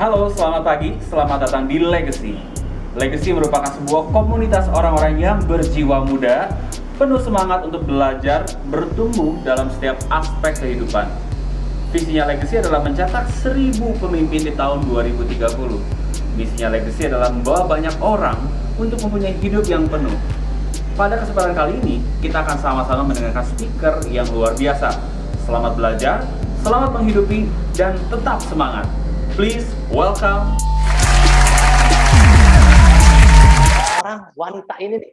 Halo, selamat pagi. Selamat datang di Legacy. Legacy merupakan sebuah komunitas orang-orang yang berjiwa muda, penuh semangat untuk belajar, bertumbuh dalam setiap aspek kehidupan. Visinya Legacy adalah mencetak 1000 pemimpin di tahun 2030. Misinya Legacy adalah membawa banyak orang untuk mempunyai hidup yang penuh. Pada kesempatan kali ini, kita akan sama-sama mendengarkan speaker yang luar biasa. Selamat belajar, selamat menghidupi, dan tetap semangat. Please welcome orang wanita ini nih.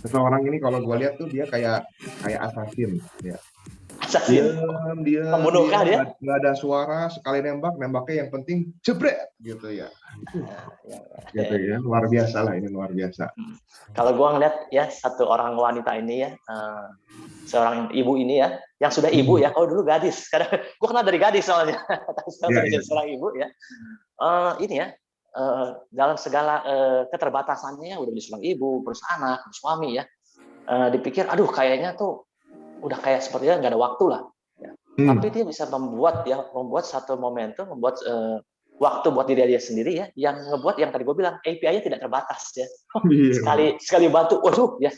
Seseorang ini kalau gue lihat tuh dia kayak assassin ya. Assassin. Dia Pembunuh kah dia? nggak ada suara, sekali nembaknya yang penting jebret gitu ya. Gitu ya, luar biasa lah, ini luar biasa. Kalau gue ngeliat ya satu orang wanita ini ya, seorang ibu ini ya, yang sudah ibu ya. Kalau dulu gadis, karena gue kenal dari gadis soalnya. Tapi sekarang jadi seorang ibu ya. Ini ya, dalam segala keterbatasannya udah menjadi seorang ibu, terus anak, terus suami ya. Dipikir, aduh kayaknya tuh udah kayak sepertinya nggak ada waktu lah. Ya. Tapi dia bisa membuat satu momentum, membuat waktu buat diri dia sendiri ya, yang ngebuat yang tadi gue bilang API-nya tidak terbatas ya. Sekali bantu, waduh ya,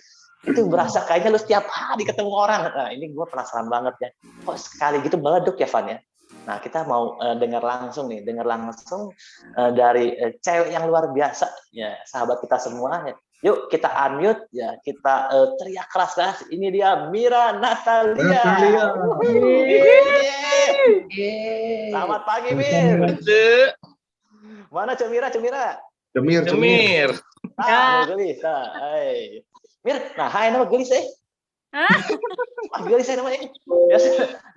itu berasa kayaknya lu setiap hari ketemu orang. Nah ini gue penasaran banget ya, kok sekali gitu meleduk ya Van ya. Nah kita mau dengar langsung dari cewek yang luar biasa ya, sahabat kita semua ya. Yuk kita unmute ya, kita teriak keras-keras. Ini dia Mira Natalia. Selamat pagi Mir. Mana Cemira? Cemir. Gelis. Mir, nah hai nama Gelis Gelis namanya.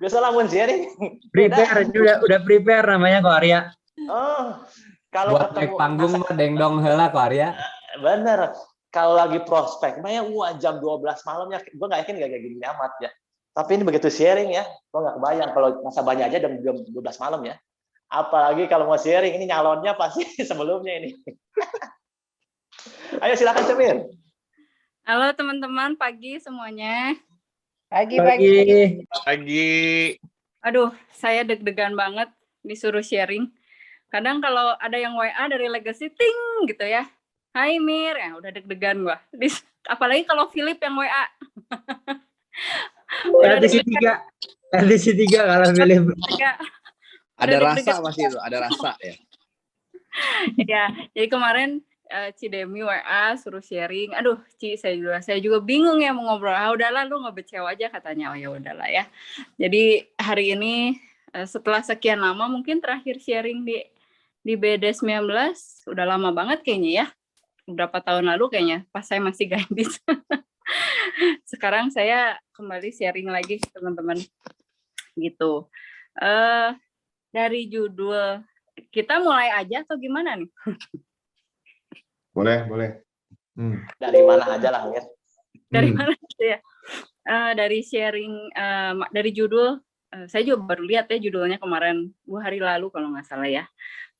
Biasa lamun sharing. Prepare, udah prepare namanya kok Arya. Oh, kalau buat naik panggung mah dengdong heula kok Arya. Bener. Kalau lagi prospek, jam 12 malamnya, gue nggak yakin nggak kayak gini amat ya. Tapi ini begitu sharing ya, gue nggak kebayang kalau masa banyak aja jam 12 malam ya. Apalagi kalau mau sharing, ini nyalonnya pasti sebelumnya ini. Ayo silakan Cemir. Halo teman-teman, pagi semuanya. Pagi. Aduh, saya deg-degan banget disuruh sharing. Kadang kalau ada yang WA dari Legacy, ting gitu ya. Hai Mir, ya udah deg-degan gua. Apalagi kalau Philip yang WA. LTC 3 kalau Philip. Ada rasa masih itu, ada rasa ya. Ya, jadi kemarin Cidemi WA suruh sharing. Aduh, Ci, saya juga bingung ya mau ngobrol. Udahlah lu ngebecew aja katanya. Oh ya udahlah ya. Jadi hari ini setelah sekian lama mungkin terakhir sharing di BD19 udah lama banget kayaknya ya. Beberapa tahun lalu kayaknya pas saya masih gadis. Sekarang saya kembali sharing lagi teman-teman gitu. Dari judul kita mulai aja atau gimana nih? Boleh. Dari mana aja lah Mir. Dari mana aja ya? Dari sharing dari judul saya juga baru lihat ya judulnya kemarin 2 hari lalu kalau nggak salah ya.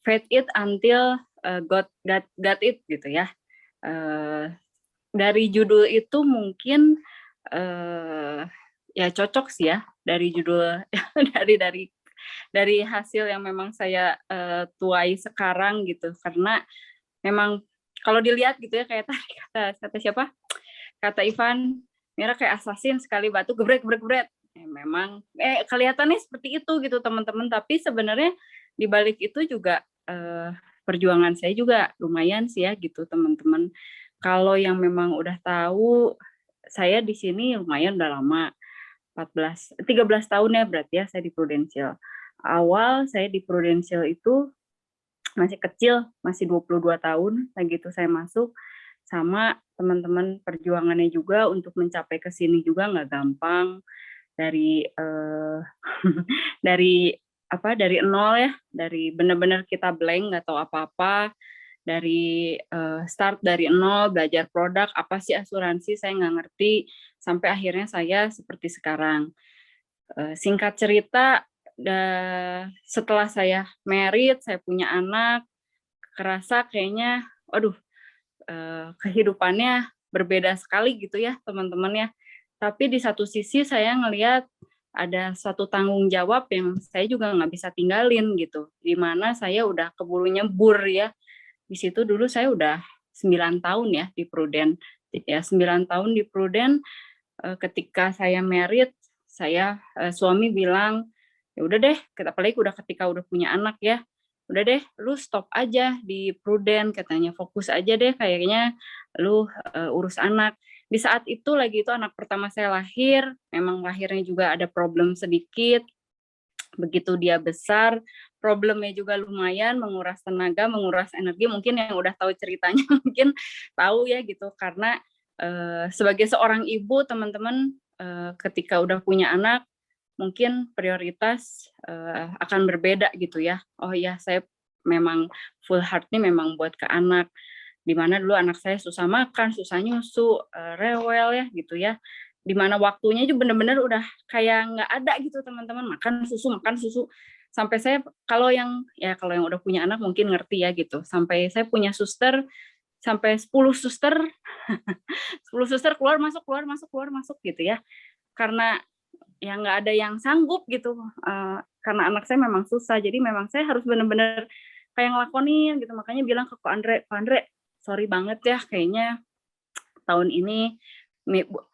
Fade it until got it gitu ya. Dari judul itu mungkin ya cocok sih ya dari judul dari hasil yang memang saya tuai sekarang gitu, karena memang kalau dilihat gitu ya kayak tadi kata siapa, kata Ivan, Mira kayak assassin sekali batu gebrek. Memang kelihatannya seperti itu gitu teman-teman, tapi sebenarnya di balik itu juga perjuangan saya juga lumayan sih ya gitu teman-teman. Kalau yang memang udah tahu saya di sini lumayan udah lama, 13 tahun ya berarti ya saya di Prudential. Awal saya di Prudential itu masih kecil, masih 22 tahun gitu saya masuk, sama teman-teman perjuangannya juga untuk mencapai ke sini juga nggak gampang, dari dari nol ya, dari benar-benar kita blank nggak tahu apa-apa, dari start dari nol, belajar produk apa sih asuransi saya nggak ngerti, sampai akhirnya saya seperti sekarang. Singkat cerita, setelah saya married, saya punya anak, kerasa kayaknya kehidupannya berbeda sekali gitu ya teman-teman ya. Tapi di satu sisi saya ngelihat ada suatu tanggung jawab yang saya juga nggak bisa tinggalin gitu, di mana saya udah keburu nyebur ya. Di situ dulu saya udah 9 tahun ya di Prudent. Ya 9 tahun di Prudent, ketika saya married, suami bilang, ya udah deh, apalagi ketika udah punya anak ya, udah deh, lu stop aja di Prudent, katanya, fokus aja deh, kayaknya lu urus anak. Di saat itu lagi itu anak pertama saya lahir, memang lahirnya juga ada problem sedikit. Begitu dia besar, problemnya juga lumayan, menguras tenaga, menguras energi. Mungkin yang udah tahu ceritanya mungkin tahu ya gitu, karena sebagai seorang ibu, teman-teman, ketika udah punya anak, mungkin prioritas akan berbeda gitu ya. Oh ya, saya memang full heart-nya memang buat ke anak. Dimana dulu anak saya susah makan, susah nyusu, rewel ya gitu ya. Dimana waktunya itu benar-benar udah kayak nggak ada gitu teman-teman, makan susu. Sampai saya kalau yang udah punya anak mungkin ngerti ya gitu. Sampai saya punya suster, sampai 10 suster, 10 suster keluar masuk gitu ya. Karena ya nggak ada yang sanggup gitu, karena anak saya memang susah, jadi memang saya harus benar-benar kayak ngelakonin gitu. Makanya bilang ke Ko Andre, sorry banget ya, kayaknya tahun ini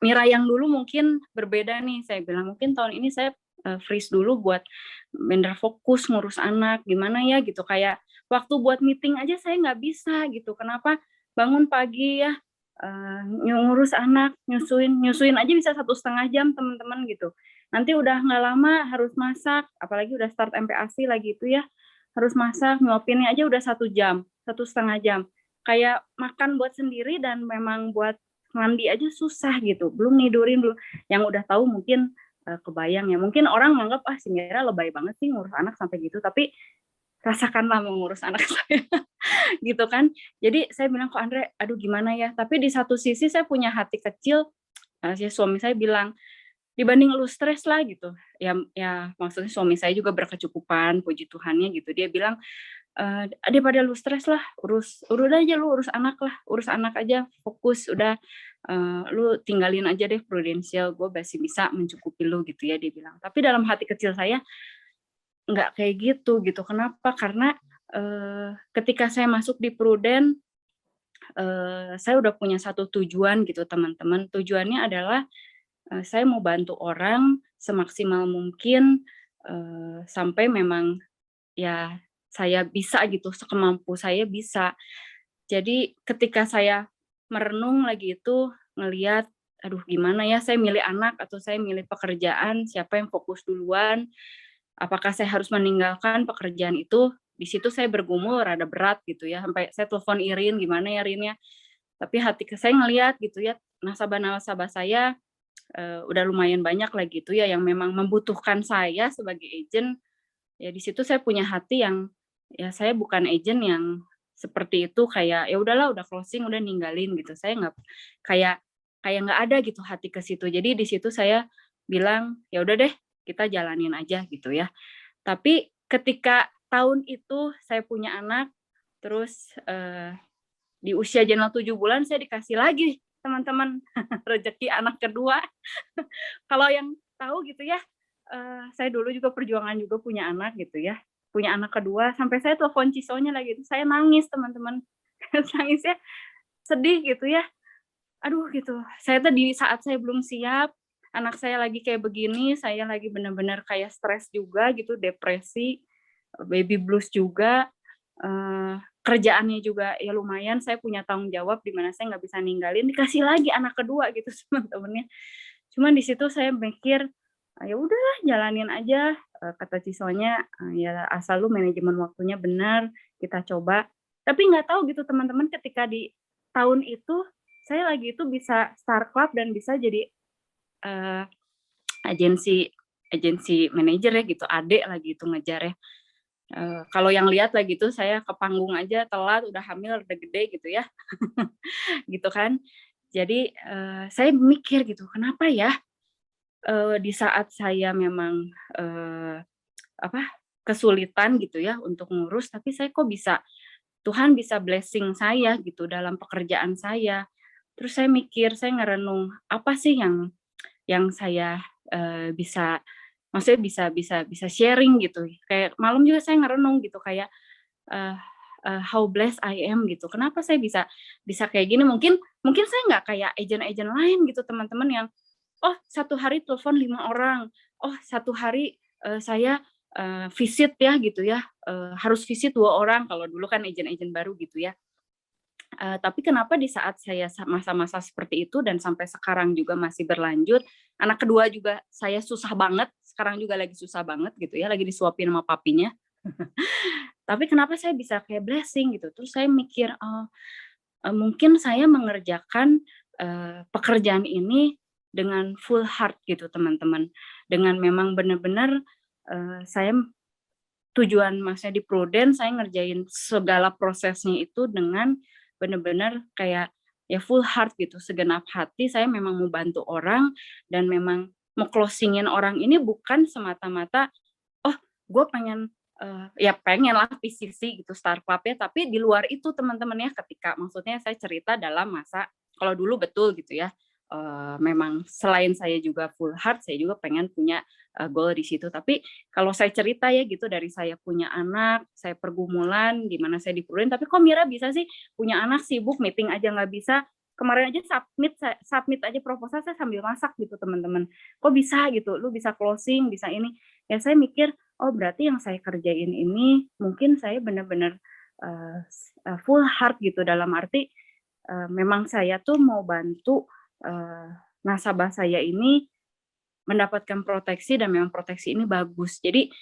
Mira yang dulu mungkin berbeda nih, saya bilang mungkin tahun ini saya freeze dulu buat bener fokus ngurus anak, gimana ya gitu, kayak waktu buat meeting aja saya nggak bisa gitu. Kenapa? Bangun pagi ya, ngurus anak, nyusuin aja bisa 1,5 jam teman-teman gitu. Nanti udah nggak lama harus masak, apalagi udah start MPASI lagi itu ya, harus masak, nyuapinnya aja udah 1 jam, 1,5 jam. Kayak makan buat sendiri dan memang buat mandi aja susah gitu, belum nidurin dulu. Yang udah tahu mungkin kebayang ya, mungkin orang nganggap si Mira lebay banget sih ngurus anak sampai gitu, tapi rasakanlah mengurus anak saya gitu kan. Jadi saya bilang ke Andre, aduh gimana ya, tapi di satu sisi saya punya hati kecil, suami saya bilang, dibanding lu stres lah gitu, ya maksudnya suami saya juga berkecukupan, puji Tuhannya gitu, dia bilang, daripada lu stres lah, urus anak aja, fokus, udah lu tinggalin aja deh Prudential, gue masih bisa mencukupi lu gitu ya, dia bilang. Tapi dalam hati kecil saya nggak kayak gitu. Kenapa? Karena ketika saya masuk di Prudent, saya udah punya satu tujuan gitu teman-teman. Tujuannya adalah saya mau bantu orang semaksimal mungkin sampai memang ya saya bisa gitu, sekemampu saya bisa. Jadi ketika saya merenung lagi itu, ngelihat, aduh gimana ya, saya milih anak atau saya milih pekerjaan, siapa yang fokus duluan, apakah saya harus meninggalkan pekerjaan itu. Di situ saya bergumul rada berat gitu ya, sampai saya telepon Irin, gimana ya Rin ya. Tapi hati saya ngelihat gitu ya, nasabah-nasabah saya udah lumayan banyak lah gitu ya, yang memang membutuhkan saya sebagai agent. Ya di situ saya punya hati yang, ya saya bukan agent yang seperti itu, kayak ya udahlah, udah closing, udah ninggalin gitu. Saya nggak kayak nggak ada gitu hati ke situ. Jadi di situ saya bilang, ya udah deh, kita jalanin aja gitu ya. Tapi ketika tahun itu saya punya anak, terus di usia Jenal 7 bulan saya dikasih lagi teman-teman rezeki anak kedua. Kalau yang tahu gitu ya, saya dulu juga perjuangan juga punya anak gitu ya, punya anak kedua, sampai saya telepon Cisonya lagi itu, saya nangis teman-teman. Nangisnya sedih gitu ya, aduh gitu, saya tuh di saat saya belum siap, anak saya lagi kayak begini, saya lagi benar-benar kayak stres juga gitu, depresi, baby blues juga, kerjaannya juga ya lumayan, saya punya tanggung jawab di mana saya nggak bisa ninggalin, dikasih lagi anak kedua gitu teman-temannya. Cuman di situ saya mikir, ya udahlah jalanin aja, kata Cisonya, ya asal lu manajemen waktunya benar, kita coba. Tapi nggak tahu gitu teman-teman, ketika di tahun itu saya lagi itu bisa start club dan bisa jadi agensi manajer ya gitu, adek lagi itu ngejar ya. Kalau yang lihat lagi itu saya ke panggung aja telat, udah hamil udah gede gitu ya. Gitu kan. Jadi saya mikir gitu, kenapa ya di saat saya memang kesulitan gitu ya untuk ngurus, tapi saya kok bisa, Tuhan bisa blessing saya gitu dalam pekerjaan saya. Terus saya mikir, saya ngerenung, apa sih yang saya bisa maksudnya bisa sharing gitu. Kayak malam juga saya ngerenung gitu kayak how blessed I am gitu. Kenapa saya bisa kayak gini? Mungkin saya nggak kayak agent-agent lain gitu teman-teman yang satu hari telepon 5 orang, satu hari saya visit ya gitu ya, harus visit 2 orang kalau dulu kan agent-agent baru gitu ya. Tapi kenapa di saat saya masa-masa seperti itu dan sampai sekarang juga masih berlanjut, anak kedua juga saya susah banget, sekarang juga lagi susah banget gitu ya, lagi disuapin sama papinya. Tapi kenapa saya bisa kayak blessing gitu, terus saya mikir, mungkin saya mengerjakan pekerjaan ini dengan full heart gitu teman-teman, dengan memang benar-benar saya tujuan maksudnya di Prudence saya ngerjain segala prosesnya itu dengan benar-benar kayak ya full heart gitu, segenap hati saya memang mau bantu orang dan memang mau closingin orang ini bukan semata-mata gue pengen ya pengen lah PCC gitu Star Club ya, tapi di luar itu teman-teman ya, ketika maksudnya saya cerita dalam masa kalau dulu betul gitu ya, memang selain saya juga full heart, saya juga pengen punya goal di situ. Tapi kalau saya cerita ya gitu, dari saya punya anak, saya pergumulan, gimana saya dipuruin, tapi kok Mira bisa sih punya anak sibuk, meeting aja nggak bisa. Kemarin aja submit aja proposal saya sambil masak gitu teman-teman. Kok bisa gitu, lu bisa closing, bisa ini. Ya saya mikir, berarti yang saya kerjain ini mungkin saya benar-benar full heart gitu, dalam arti memang saya tuh mau bantu nasabah saya ini mendapatkan proteksi dan memang proteksi ini bagus. Jadi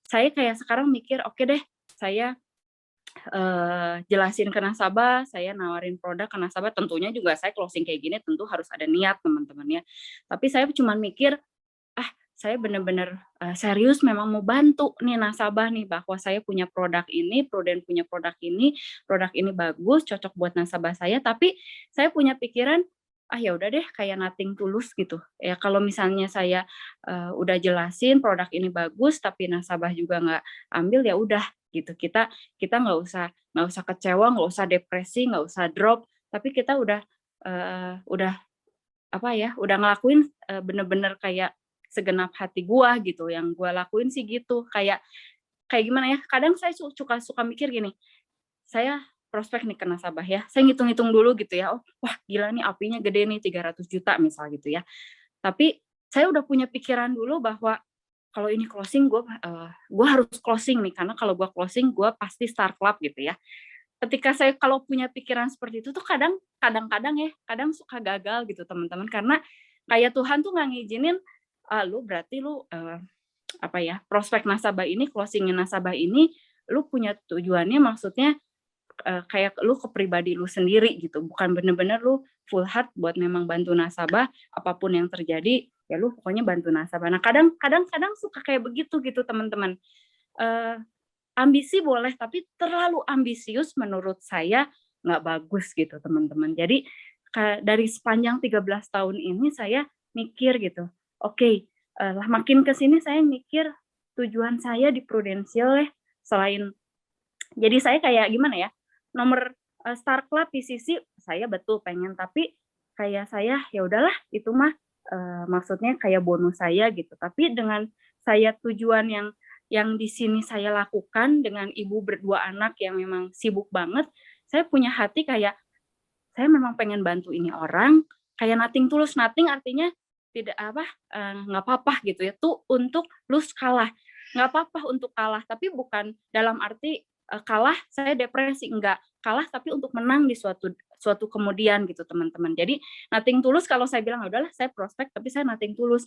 saya kayak sekarang mikir, oke deh, saya jelasin ke nasabah, saya nawarin produk ke nasabah, tentunya juga saya closing kayak gini tentu harus ada niat teman-teman ya. Tapi saya cuma mikir, saya benar-benar serius memang mau bantu nih nasabah nih, bahwa saya punya produk ini, Prudence punya produk ini bagus, cocok buat nasabah saya, tapi saya punya pikiran, ya udah deh kayak nothing tulus gitu. Ya kalau misalnya saya udah jelasin produk ini bagus tapi nasabah juga nggak ambil, ya udah gitu. Kita nggak usah kecewa, nggak usah depresi, nggak usah drop, tapi kita udah udah ngelakuin bener-bener kayak segenap hati gua gitu, yang gua lakuin sih gitu. Kayak gimana ya, kadang saya suka mikir gini, saya prospek nih ke nasabah ya, saya ngitung-ngitung dulu gitu ya, wah gila nih apinya gede nih 300 juta misal gitu ya. Tapi saya udah punya pikiran dulu bahwa kalau ini closing gua harus closing nih, karena kalau gua closing gua pasti Star Club gitu ya. Ketika saya kalau punya pikiran seperti itu tuh kadang-kadang suka gagal gitu teman-teman, karena kayak Tuhan tuh nggak ngizinin, lu berarti lu prospek nasabah ini, closingin nasabah ini, lu punya tujuannya maksudnya kayak lu ke pribadi lu sendiri gitu, bukan bener-bener lu full heart buat memang bantu nasabah, apapun yang terjadi ya lu pokoknya bantu nasabah. Nah kadang suka kayak begitu gitu teman-teman. Ambisi boleh, tapi terlalu ambisius menurut saya nggak bagus gitu teman-teman. Jadi dari sepanjang 13 tahun ini saya mikir gitu, oke, makin ke sini saya mikir tujuan saya di Prudential ya, selain jadi saya kayak gimana ya, nomor Star Club PCC saya betul pengen, tapi kayak saya ya udahlah itu mah maksudnya kayak bonus saya gitu. Tapi dengan saya tujuan yang di sini saya lakukan dengan ibu berdua anak yang memang sibuk banget, saya punya hati kayak saya memang pengen bantu ini orang, kayak nothing tulus. Nothing artinya tidak nggak apa-apa gitu ya, tuh untuk lose kalah, nggak apa-apa untuk kalah, tapi bukan dalam arti kalah saya depresi, enggak, kalah tapi untuk menang di suatu kemudian gitu teman-teman. Jadi nothing tulus kalau saya bilang udahlah saya prospek tapi saya nothing tulus,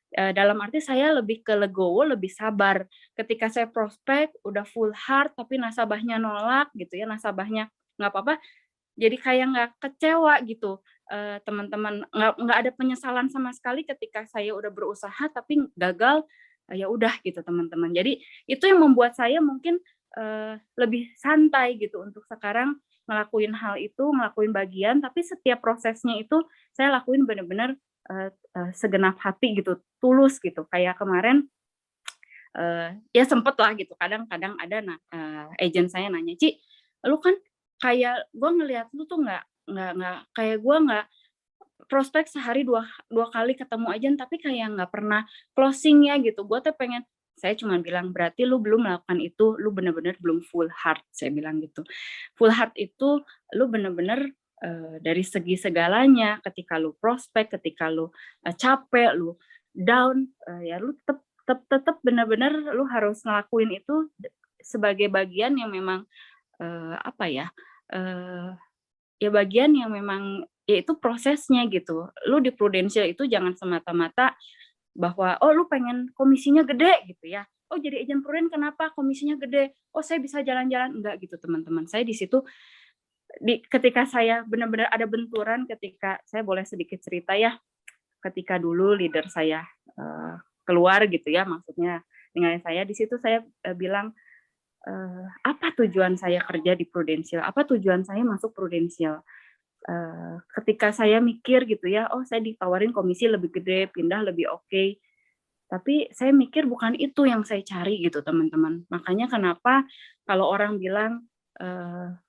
dalam arti saya lebih ke legowo, lebih sabar. Ketika saya prospek udah full heart tapi nasabahnya nolak gitu ya, nasabahnya nggak apa-apa, jadi kayak nggak kecewa gitu teman-teman, nggak ada penyesalan sama sekali ketika saya udah berusaha tapi gagal, ya udah gitu teman-teman. Jadi itu yang membuat saya mungkin lebih santai gitu untuk sekarang ngelakuin hal itu, ngelakuin bagian, tapi setiap prosesnya itu saya lakuin benar-benar segenap hati gitu, tulus gitu. Kayak kemarin ya sempet lah gitu, kadang-kadang ada agent saya nanya, Ci, lu kan kayak gue ngelihat lu tuh nggak kayak gue nggak prospek sehari dua kali ketemu aja, tapi kayak nggak pernah closing ya gitu. Gue tuh pengen, saya cuma bilang, berarti lu belum melakukan itu, lu bener-bener belum full heart, saya bilang gitu. Full heart itu lu bener-bener dari segi segalanya, ketika lu prospek, ketika lu capek, lu down, ya lu tetap bener-bener lu harus ngelakuin itu sebagai bagian yang memang apa ya, ya bagian yang memang ya itu prosesnya gitu. Lu di Prudential itu jangan semata-mata bahwa oh lu pengen komisinya gede gitu ya. Oh jadi agent prudent kenapa komisinya gede? Oh saya bisa jalan-jalan, enggak gitu teman-teman. Saya di situ ketika saya benar-benar ada benturan, ketika saya boleh sedikit cerita ya, ketika dulu leader saya keluar gitu ya, maksudnya dengan saya di situ saya bilang apa tujuan saya kerja di Prudential? Apa tujuan saya masuk Prudential? Ketika saya mikir gitu ya, oh saya ditawarin komisi lebih gede, pindah lebih oke. Tapi saya mikir bukan itu yang saya cari gitu teman-teman. Makanya kenapa kalau orang bilang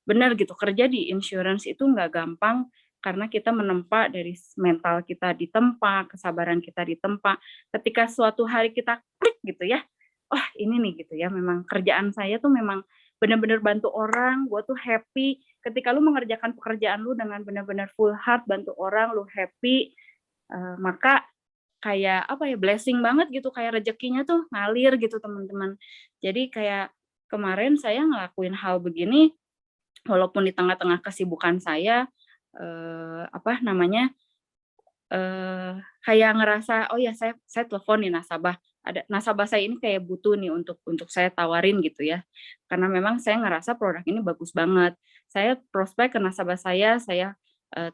benar gitu, kerja di insurance itu nggak gampang karena kita menempa dari mental kita ditempa, kesabaran kita ditempa. Ketika suatu hari kita klik gitu ya, oh ini nih gitu ya, memang kerjaan saya tuh memang benar-benar bantu orang, gue tuh happy. Ketika lu mengerjakan pekerjaan lu dengan benar-benar full heart, bantu orang, lu happy, maka kayak apa ya, blessing banget gitu, kayak rezekinya tuh ngalir gitu teman-teman. Jadi kayak kemarin saya ngelakuin hal begini, walaupun di tengah-tengah kesibukan saya, kayak ngerasa, oh ya saya telepon nih nasabah. Ada nasabah saya ini kayak butuh nih untuk saya tawarin gitu ya. Karena memang saya ngerasa produk ini bagus banget. Saya prospek ke nasabah saya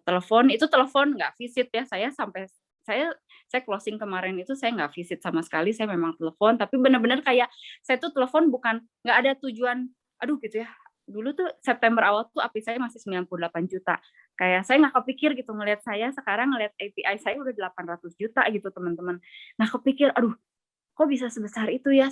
telepon, itu telepon nggak visit ya. Saya closing kemarin itu saya nggak visit sama sekali, saya memang telepon, tapi benar-benar kayak saya tuh telepon bukan nggak ada tujuan, aduh gitu ya. Dulu tuh September awal tuh API saya masih 98 juta. Kayak saya nggak kepikir gitu ngelihat saya sekarang ngelihat API saya udah 800 juta gitu teman-teman. Nah kepikir, aduh kok bisa sebesar itu ya?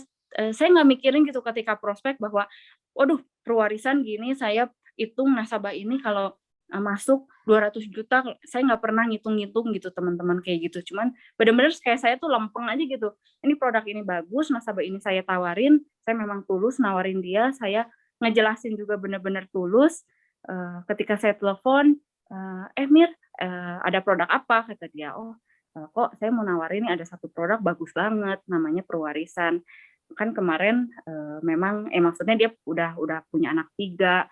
Saya nggak mikirin gitu ketika prospek bahwa, waduh perwarisan gini saya hitung nasabah ini kalau masuk 200 juta, saya nggak pernah ngitung-ngitung gitu teman-teman kayak gitu. Cuman benar-benar kayak saya tuh lempeng aja gitu. Ini produk ini bagus, nasabah ini saya tawarin, saya memang tulus nawarin dia, saya ngejelasin juga benar-benar tulus. Ketika saya telepon, Mir, ada produk apa? Kata dia, oh kok saya mau nawarin ini ada satu produk bagus banget, namanya Perwarisan. Kan kemarin memang maksudnya dia udah punya anak 3,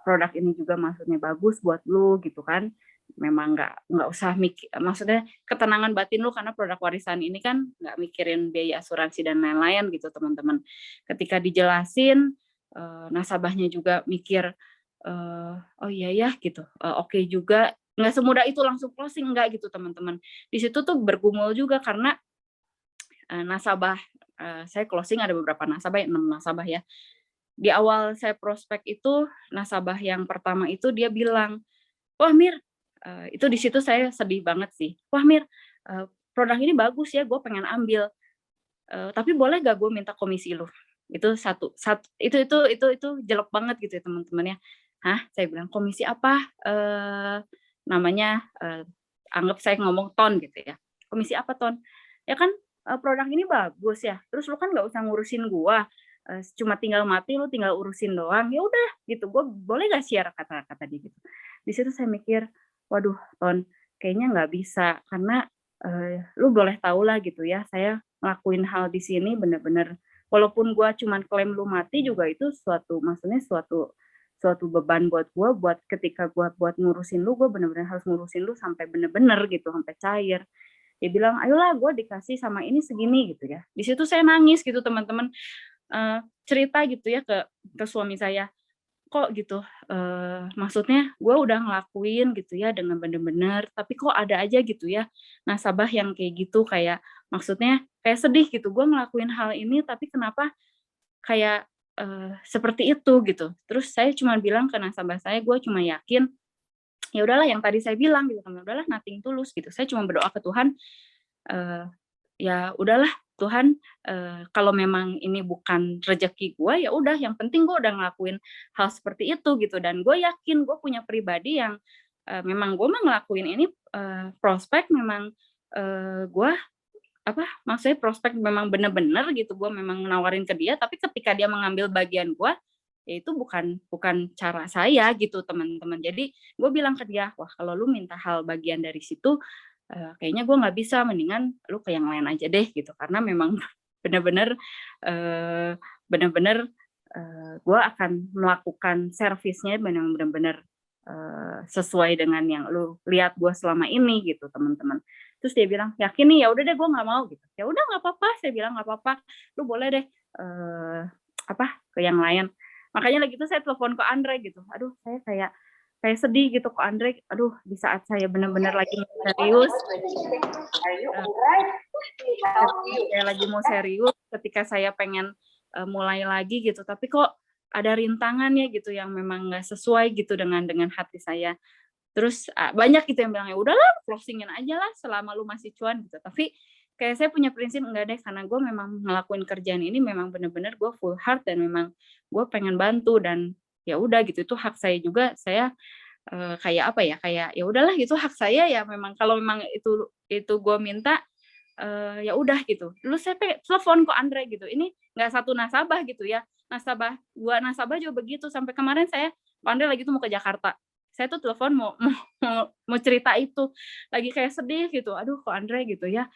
produk ini juga maksudnya bagus buat lu gitu kan. Memang nggak usah mikir, maksudnya ketenangan batin lu karena produk warisan ini kan nggak mikirin biaya asuransi dan lain-lain gitu teman-teman. Ketika dijelasin, nasabahnya juga mikir, oh iya ya gitu, oke juga. Nggak semudah itu langsung closing, enggak gitu teman-teman. Di situ tuh bergumul juga karena nasabah, saya closing ada beberapa nasabah, 6 nasabah ya. Di awal saya prospek itu, nasabah yang pertama itu dia bilang, wah Mir, itu di situ saya sedih banget sih. Wah Mir, produk ini bagus ya, gue pengen ambil. Tapi boleh gak gue minta komisi lu? Itu satu itu jelek banget gitu ya teman-teman ya. Hah? Saya bilang komisi apa? Namanya anggap saya ngomong ton gitu ya. Komisi apa ton? Ya kan produk ini bagus ya. Terus lu kan nggak usah ngurusin gua. Cuma tinggal mati lu tinggal urusin doang. Ya udah gitu. Gua boleh gak share kata-kata dia gitu. Di situ saya mikir, waduh ton, kayaknya nggak bisa karena lu boleh tahu lah gitu ya. Saya ngelakuin hal di sini bener-bener walaupun gua cuman klaim lu mati juga itu suatu beban buat gue, buat ketika gue buat ngurusin lu, gue bener-bener harus ngurusin lu sampai bener-bener gitu, sampai cair. Dia bilang, ayolah gue dikasih sama ini segini gitu ya. Di situ saya nangis gitu teman-teman, cerita gitu ya ke suami saya, kok gitu, maksudnya gue udah ngelakuin gitu ya dengan bener-bener, tapi kok ada aja gitu ya nasabah yang kayak gitu, kayak maksudnya kayak sedih gitu, gue ngelakuin hal ini tapi kenapa kayak seperti itu gitu. Terus saya cuma bilang ke nasabah saya, gue cuma yakin ya udahlah yang tadi saya bilang gitu kan, udahlah nothing tulus gitu. Saya cuma berdoa ke Tuhan, ya udahlah Tuhan, kalau memang ini bukan rezeki gue ya udah, yang penting gue udah ngelakuin hal seperti itu gitu. Dan gue yakin gue punya pribadi yang memang gue mah ngelakuin ini prospek memang gue maksudnya prospek memang bener-bener gitu, gue memang nawarin ke dia, tapi ketika dia mengambil bagian gue, ya itu bukan cara saya gitu teman-teman. Jadi gue bilang ke dia, wah kalau lu minta hal bagian dari situ, kayaknya gue nggak bisa, mendingan lu ke yang lain aja deh gitu, karena memang bener-bener gue akan melakukan servisnya benar-benar sesuai dengan yang lu lihat gue selama ini gitu teman-teman. Terus dia bilang yakin nih, ya udah deh gue nggak mau gitu. Ya udah nggak apa-apa, saya bilang nggak apa-apa, lu boleh deh ke yang lain. Makanya lagi itu saya telepon ke Andre gitu. Aduh saya kayak sedih gitu ke Andre. Aduh di saat saya benar-benar lagi serius, saya lagi mau serius, ketika saya pengen mulai lagi gitu, tapi kok ada rintangannya gitu yang memang nggak sesuai gitu dengan hati saya. Terus banyak gitu yang bilang ya udahlah closingin aja lah selama lu masih cuan gitu. Tapi kayak saya punya prinsip enggak deh, karena gue memang ngelakuin kerjaan ini memang bener-bener gue full heart dan memang gue pengen bantu, dan ya udah gitu, itu hak saya juga. Saya kayak ya udahlah gitu, hak saya ya, memang kalau memang itu gue minta ya udah gitu. Dulu saya telepon ke Andre gitu, ini nggak satu nasabah gitu ya, dua nasabah juga begitu. Sampai kemarin saya Andre lagi tuh mau ke Jakarta, saya tuh telepon mau cerita itu, lagi kayak sedih gitu. Aduh kok Andre gitu ya,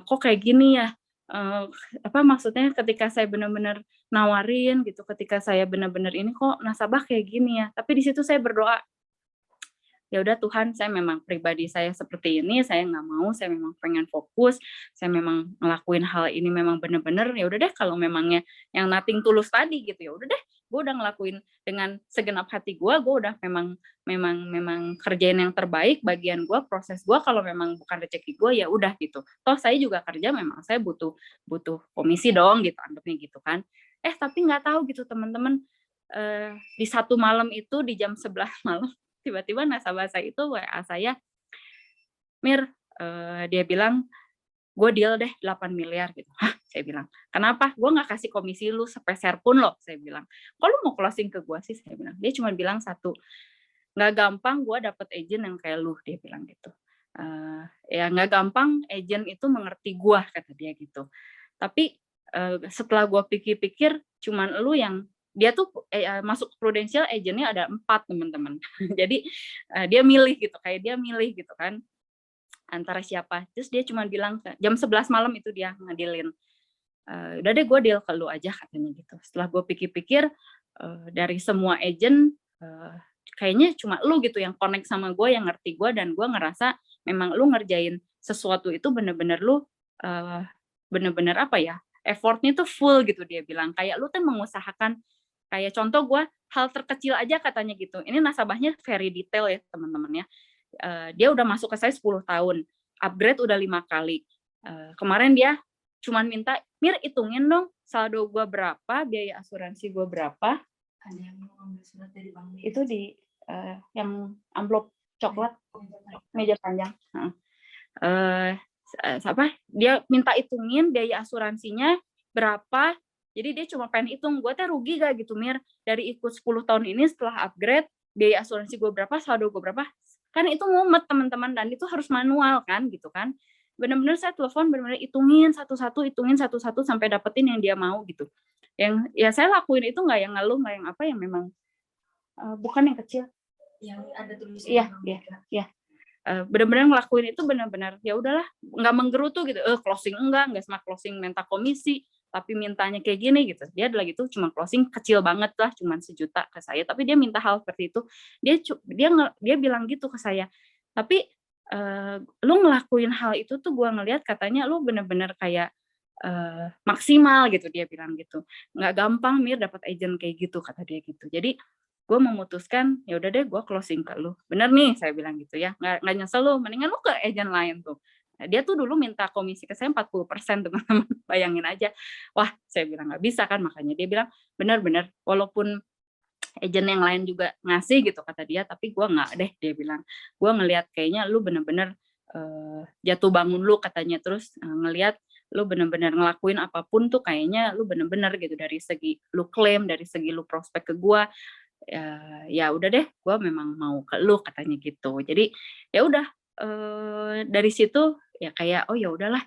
kok kayak gini ya, maksudnya ketika saya benar-benar nawarin gitu, ketika saya benar-benar ini kok nasabah kayak gini ya. Tapi di situ saya berdoa, ya udah Tuhan, saya memang pribadi saya seperti ini, saya nggak mau, saya memang pengen fokus, saya memang ngelakuin hal ini memang bener-bener, ya udah deh kalau memangnya yang nothing tulus tadi gitu, ya udah deh, gue udah ngelakuin dengan segenap hati gue udah memang kerjain yang terbaik, bagian gue, proses gue, kalau memang bukan rezeki gue ya udah gitu. Toh saya juga kerja, memang saya butuh komisi dong gitu, anggapnya gitu kan. Tapi nggak tahu gitu teman-teman, di satu malam itu, di jam 11 malam, tiba-tiba nasabah saya itu WA saya, Mir, dia bilang, gue deal deh 8 miliar gitu. Hah, saya bilang, kenapa? Gue nggak kasih komisi lu sepeser pun loh, saya bilang. Kok lu mau closing ke gue sih, saya bilang. Dia cuma bilang satu, nggak gampang gue dapet agent yang kayak lu, dia bilang gitu. Ya nggak gampang agent itu mengerti gue, kata dia gitu. Tapi setelah gue pikir-pikir, cuman lu yang, dia tuh masuk Prudential agentnya ada 4 teman-teman. Jadi dia milih gitu, kayak dia milih gitu kan antara siapa. Terus dia cuma bilang jam 11 malam itu dia ngadilin, udah deh gue deal ke lu aja, katanya gitu. Setelah gue pikir-pikir, dari semua agent kayaknya cuma lu gitu yang connect sama gue, yang ngerti gue, dan gue ngerasa memang lu ngerjain sesuatu itu bener-bener lu bener-bener effortnya tuh full gitu, dia bilang. Kayak lu tuh mengusahakan, kayak contoh gue, hal terkecil aja katanya gitu. Ini nasabahnya very detail ya teman-teman ya. Dia udah masuk ke saya 10 tahun, upgrade udah 5 kali. Kemarin dia cuman minta, Mir hitungin dong saldo gue berapa, biaya asuransi gue berapa. Ada yang mau ambil surat dari bank itu di yang amplop coklat, meja panjang. Dia minta hitungin biaya asuransinya berapa. Jadi dia cuma pengen hitung, gue teh rugi gak gitu Mir, dari ikut 10 tahun ini setelah upgrade, biaya asuransi gue berapa, saldo gue berapa. Kan itu ngumet teman-teman, dan itu harus manual kan gitu kan. Bener-bener saya telepon, bener-bener hitungin satu-satu sampai dapetin yang dia mau gitu. Yang ya saya lakuin itu nggak yang ngeluh, nggak yang yang memang bukan yang kecil. Yang ada tulisan. Iya. Benar-benar ngelakuin itu benar-benar ya udahlah, nggak menggerutu gitu. Closing enggak sama closing minta komisi, tapi mintanya kayak gini gitu. Dia lagi tuh cuma closing kecil banget lah, cuma 1 juta ke saya, tapi dia minta hal seperti itu. Dia bilang gitu ke saya. Tapi lu ngelakuin hal itu tuh gue ngelihat katanya lu bener-bener kayak maksimal gitu, dia bilang gitu. Nggak gampang Mir dapat agent kayak gitu, kata dia gitu. Jadi gue memutuskan ya udah deh gue closing ke lu. Bener nih, saya bilang gitu ya. Nggak nyesel lu, mendingan lu ke agent lain tuh. Nah, dia tuh dulu minta komisi ke saya 40%, teman-teman. Bayangin aja. Wah, saya bilang nggak bisa kan, makanya dia bilang benar-benar walaupun agent yang lain juga ngasih gitu, kata dia, tapi gue nggak deh, dia bilang. Gue ngelihat kayaknya lu benar-benar jatuh bangun lu, katanya. Terus ngelihat lu benar-benar ngelakuin apapun tuh kayaknya lu benar-benar gitu, dari segi lu klaim, dari segi lu prospek ke gue, ya udah deh, gue memang mau ke lu katanya gitu. Jadi ya udah dari situ ya kayak oh ya udahlah,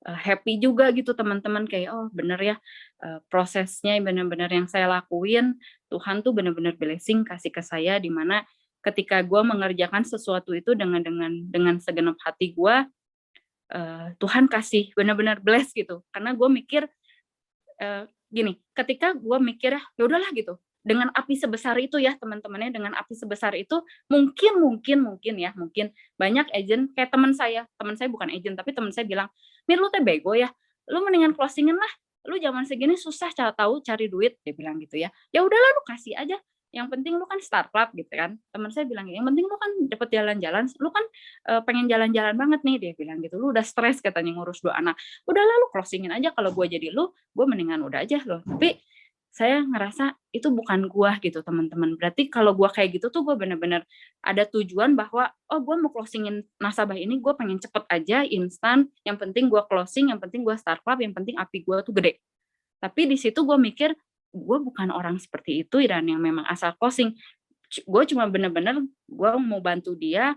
happy juga gitu teman-teman, kayak oh bener ya, prosesnya benar-benar yang saya lakuin Tuhan tuh benar-benar blessing kasih ke saya, di mana ketika gue mengerjakan sesuatu itu dengan segenap hati gue, Tuhan kasih benar-benar bless gitu. Karena gue mikir gini, ketika gue mikir ya udahlah gitu, dengan api sebesar itu ya teman-temannya, dengan api sebesar itu mungkin ya, mungkin banyak agent kayak teman saya bukan agent tapi teman saya bilang, "Mir lu teh bego ya, lu mendingan closing-in lah, lu zaman segini susah tahu cari duit," dia bilang gitu ya. "Ya udahlah lu kasih aja, yang penting lu kan startup," gitu kan. Teman saya bilang, "Yang penting lu kan dapat jalan-jalan, lu kan pengen jalan-jalan banget nih," dia bilang gitu. "Lu udah stres katanya ngurus 2 anak. Udahlah lu closing-in aja, kalau gue jadi lu, gue mendingan udah aja loh." Tapi saya ngerasa itu bukan gua gitu teman-teman. Berarti kalau gua kayak gitu tuh gue bener-bener ada tujuan bahwa oh gue mau closingin nasabah ini, gue pengen cepet aja, instan, yang penting gua closing, yang penting gua startup, yang penting api gua tuh gede. Tapi di situ gue mikir gue bukan orang seperti itu dan yang memang asal closing. Gue cuma bener-bener gue mau bantu dia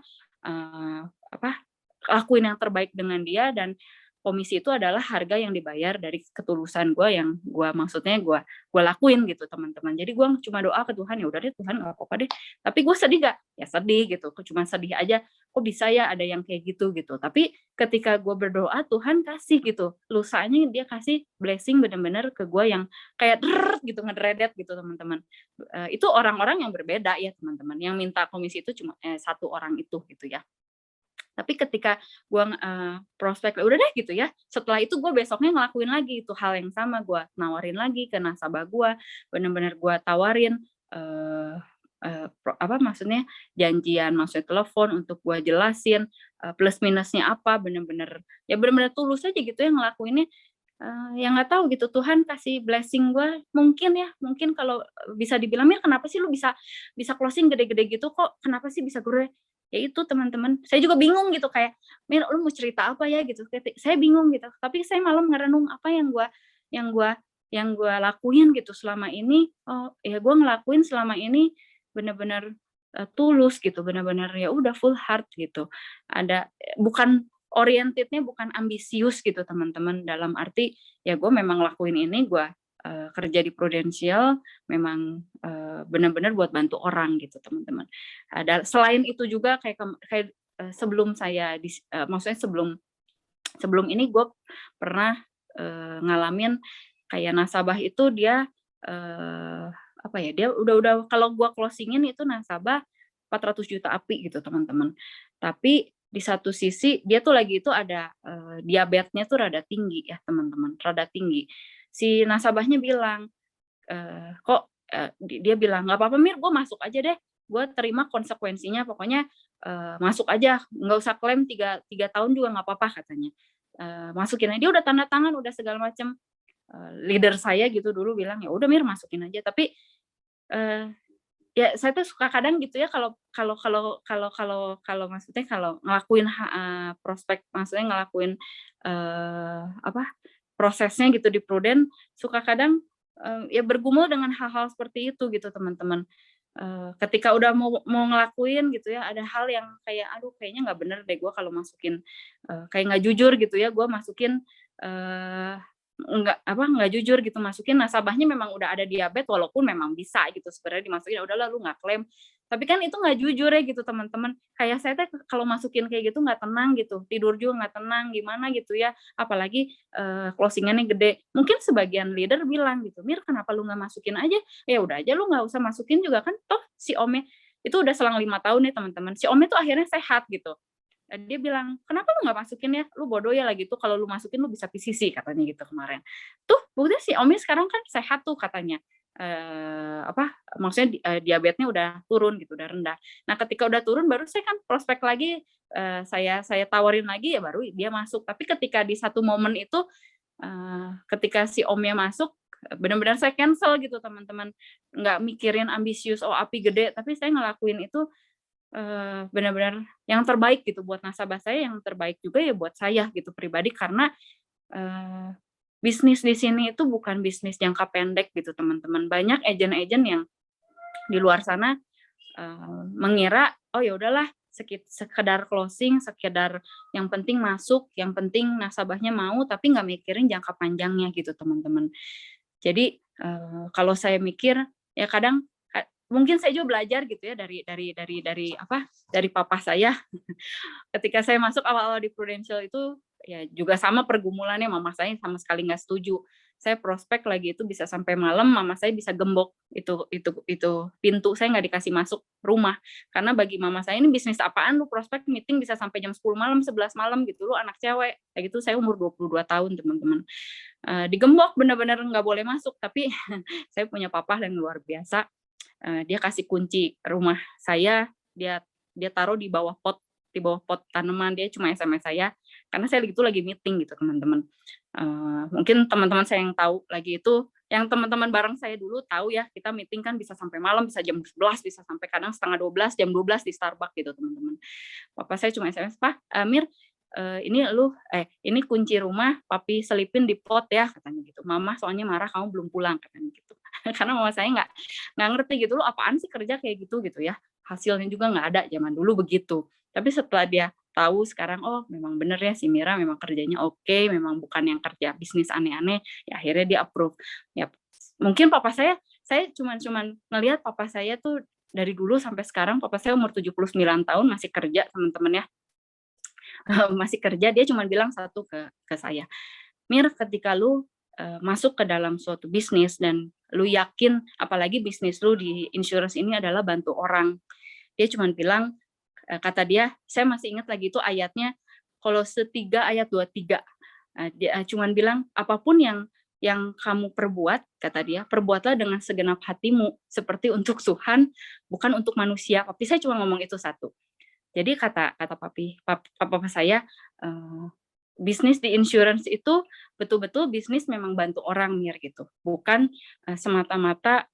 lakuin yang terbaik dengan dia, dan komisi itu adalah harga yang dibayar dari ketulusan gue, yang gue maksudnya gue lakuin gitu teman-teman. Jadi gue cuma doa ke Tuhan, ya udah deh Tuhan nggak apa-apa deh. Tapi gue sedih gak? Ya sedih gitu. Cuma sedih aja. Kok bisa ya ada yang kayak gitu gitu. Tapi ketika gue berdoa Tuhan kasih gitu. Lusanya dia kasih blessing bener-bener ke gue yang kayak gitu ngedredet gitu teman-teman. Itu orang-orang yang berbeda ya teman-teman. Yang minta komisi itu cuma satu orang itu gitu ya. Tapi ketika gue prospek udah deh gitu ya, setelah itu gue besoknya ngelakuin lagi itu hal yang sama, gue nawarin lagi ke nasabah gue, bener-bener gue tawarin maksudnya janjian, maksudnya telepon untuk gue jelasin plus minusnya apa, bener-bener tulus aja gitu ya ngelakuinnya. Yang nggak tahu gitu, Tuhan kasih blessing gue mungkin kalau bisa dibilang, "Mir kenapa sih lu bisa closing gede-gede gitu, kok kenapa sih bisa gue?" Ya itu teman-teman, saya juga bingung gitu kayak, "Mir lu mau cerita apa ya?" gitu. Saya bingung gitu, tapi saya malam ngerenung apa yang gue lakuin gitu selama ini. Oh ya gue ngelakuin selama ini benar-benar tulus gitu, benar-benar ya udah full heart gitu. Ada bukan orientednya bukan ambisius gitu teman-teman, dalam arti ya gue memang lakuin ini, gue kerja di Prudential memang benar-benar buat bantu orang gitu teman-teman. Selain itu juga kayak sebelum saya maksudnya sebelum ini gue pernah ngalamin kayak nasabah itu dia dia udah kalau gue closingin itu nasabah 400 juta api gitu teman-teman. Tapi di satu sisi dia tuh lagi itu ada diabetesnya tuh rada tinggi ya teman-teman, rada tinggi. Si nasabahnya bilang, dia bilang, "Nggak apa-apa Mir, gue masuk aja deh, gue terima konsekuensinya, pokoknya masuk aja, nggak usah klaim 3 tahun juga nggak apa-apa," katanya. Masukin aja, dia udah tanda tangan, udah segala macam. Leader saya gitu dulu bilang, "Ya udah Mir, masukin aja." Tapi ya saya tuh suka kadang gitu ya kalau maksudnya kalau ngelakuin prospek, maksudnya ngelakuin prosesnya gitu di Prudent, suka kadang ya bergumul dengan hal-hal seperti itu gitu teman-teman. Ketika udah mau ngelakuin gitu ya, ada hal yang kayak aduh kayaknya nggak bener deh gue kalau masukin kayak nggak jujur gitu ya, gue masukin nggak jujur gitu, masukin nasabahnya memang udah ada diabetes, walaupun memang bisa gitu sebenarnya dimasukin, udahlah lu nggak klaim, tapi kan itu nggak jujur ya gitu teman-teman. Kayak saya teh kalau masukin kayak gitu nggak tenang gitu, tidur juga nggak tenang gimana gitu ya, apalagi closingannya gede. Mungkin sebagian leader bilang gitu, "Mir kenapa lu nggak masukin aja?" Ya udah aja lu nggak usah masukin juga kan, toh si Ome itu udah selang 5 tahun ya teman-teman, si Ome tuh akhirnya sehat gitu. Dia bilang, "Kenapa lu nggak masukin ya? Lu bodoh ya lagi tuh, kalau lu masukin lu bisa PCC," katanya gitu kemarin. Tuh buktinya si Omi sekarang kan sehat tuh katanya. Maksudnya diabetesnya udah turun gitu, udah rendah. Nah ketika udah turun baru saya kan prospek lagi, saya tawarin lagi ya baru dia masuk. Tapi ketika di satu momen itu, ketika si Omnya masuk, benar-benar saya cancel gitu teman-teman. Nggak mikirin ambisius, oh api gede, tapi saya ngelakuin itu benar-benar yang terbaik gitu buat nasabah saya, yang terbaik juga ya buat saya gitu pribadi, karena bisnis di sini itu bukan bisnis jangka pendek gitu teman-teman. Banyak agen-agen yang di luar sana mengira oh ya udahlah sekedar closing, sekedar yang penting masuk, yang penting nasabahnya mau, tapi nggak mikirin jangka panjangnya gitu teman-teman. Jadi kalau saya mikir ya kadang mungkin saya juga belajar gitu ya dari papa saya. Ketika saya masuk awal-awal di Prudential itu ya juga sama pergumulannya, mama saya sama sekali nggak setuju. Saya prospek lagi itu bisa sampai malam, mama saya bisa gembok itu pintu, saya nggak dikasih masuk rumah karena bagi mama saya ini bisnis apaan lu prospek meeting bisa sampai jam 10 malam 11 malam gitu, lu anak cewek kayak gitu. Saya umur 22 tahun teman-teman, digembok benar-benar nggak boleh masuk. Tapi saya punya papa yang luar biasa, dia kasih kunci rumah saya, dia taruh di bawah pot tanaman, dia cuma SMS saya karena saya lagi meeting gitu teman-teman. Mungkin teman-teman saya yang tahu lagi itu, yang teman-teman bareng saya dulu tahu ya, kita meeting kan bisa sampai malam, bisa jam 11, bisa sampai kadang setengah 12, jam 12 di Starbucks gitu teman-teman. Papa saya cuma SMS, Pak, Mir, ini kunci rumah, papi selipin di pot ya, katanya gitu. Mama soalnya marah kamu belum pulang, katanya gitu. Karena mama saya nggak ngerti gitu, lu apaan sih kerja kayak gitu ya. Hasilnya juga nggak ada, zaman dulu begitu. Tapi setelah dia tahu sekarang, oh memang bener ya si Mira memang kerjanya oke, memang bukan yang kerja bisnis aneh-aneh, ya akhirnya dia approve. Ya mungkin papa saya cuman ngelihat papa saya tuh dari dulu sampai sekarang, papa saya umur 79 tahun masih kerja teman-teman ya. Masih kerja, dia cuma bilang satu ke saya, Mir, ketika lu masuk ke dalam suatu bisnis dan lu yakin, apalagi bisnis lu di insurance ini adalah bantu orang, dia cuma bilang, kata dia, saya masih ingat lagi itu ayatnya, Kolose 3 ayat 23, dia cuma bilang, apapun yang kamu perbuat, kata dia, perbuatlah dengan segenap hatimu, seperti untuk Tuhan, bukan untuk manusia. Tapi saya cuma ngomong itu satu. Jadi kata papa saya, bisnis di insurance itu betul-betul bisnis memang bantu orang, Mir, gitu. Bukan semata-mata,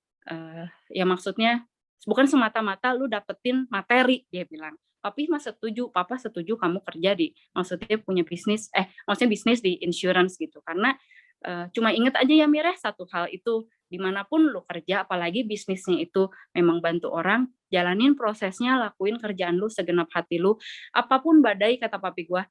ya maksudnya bukan semata-mata lu dapetin materi, dia bilang. Papa setuju kamu kerja di, maksudnya punya bisnis, maksudnya bisnis di insurance gitu. Karena cuma inget aja ya, Mir, satu hal itu, dimanapun lu kerja, apalagi bisnisnya itu memang bantu orang, jalanin prosesnya, lakuin kerjaan lu segenap hati lu. Apapun badai, kata papi gua,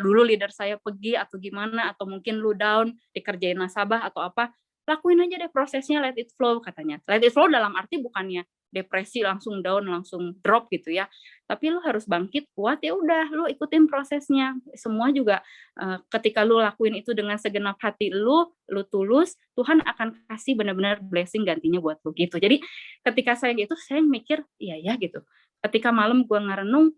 dulu leader saya pergi atau gimana, atau mungkin lu down, dikerjain nasabah atau apa, lakuin aja deh prosesnya, let it flow, katanya. Let it flow dalam arti bukannya depresi langsung down, langsung drop gitu ya. Tapi lu harus bangkit, kuat, ya udah lu ikutin prosesnya. Semua juga ketika lu lakuin itu dengan segenap hati lu tulus, Tuhan akan kasih benar-benar blessing gantinya buat lu gitu. Jadi ketika saya gitu, saya mikir, iya ya gitu. Ketika malam gue ngerenung,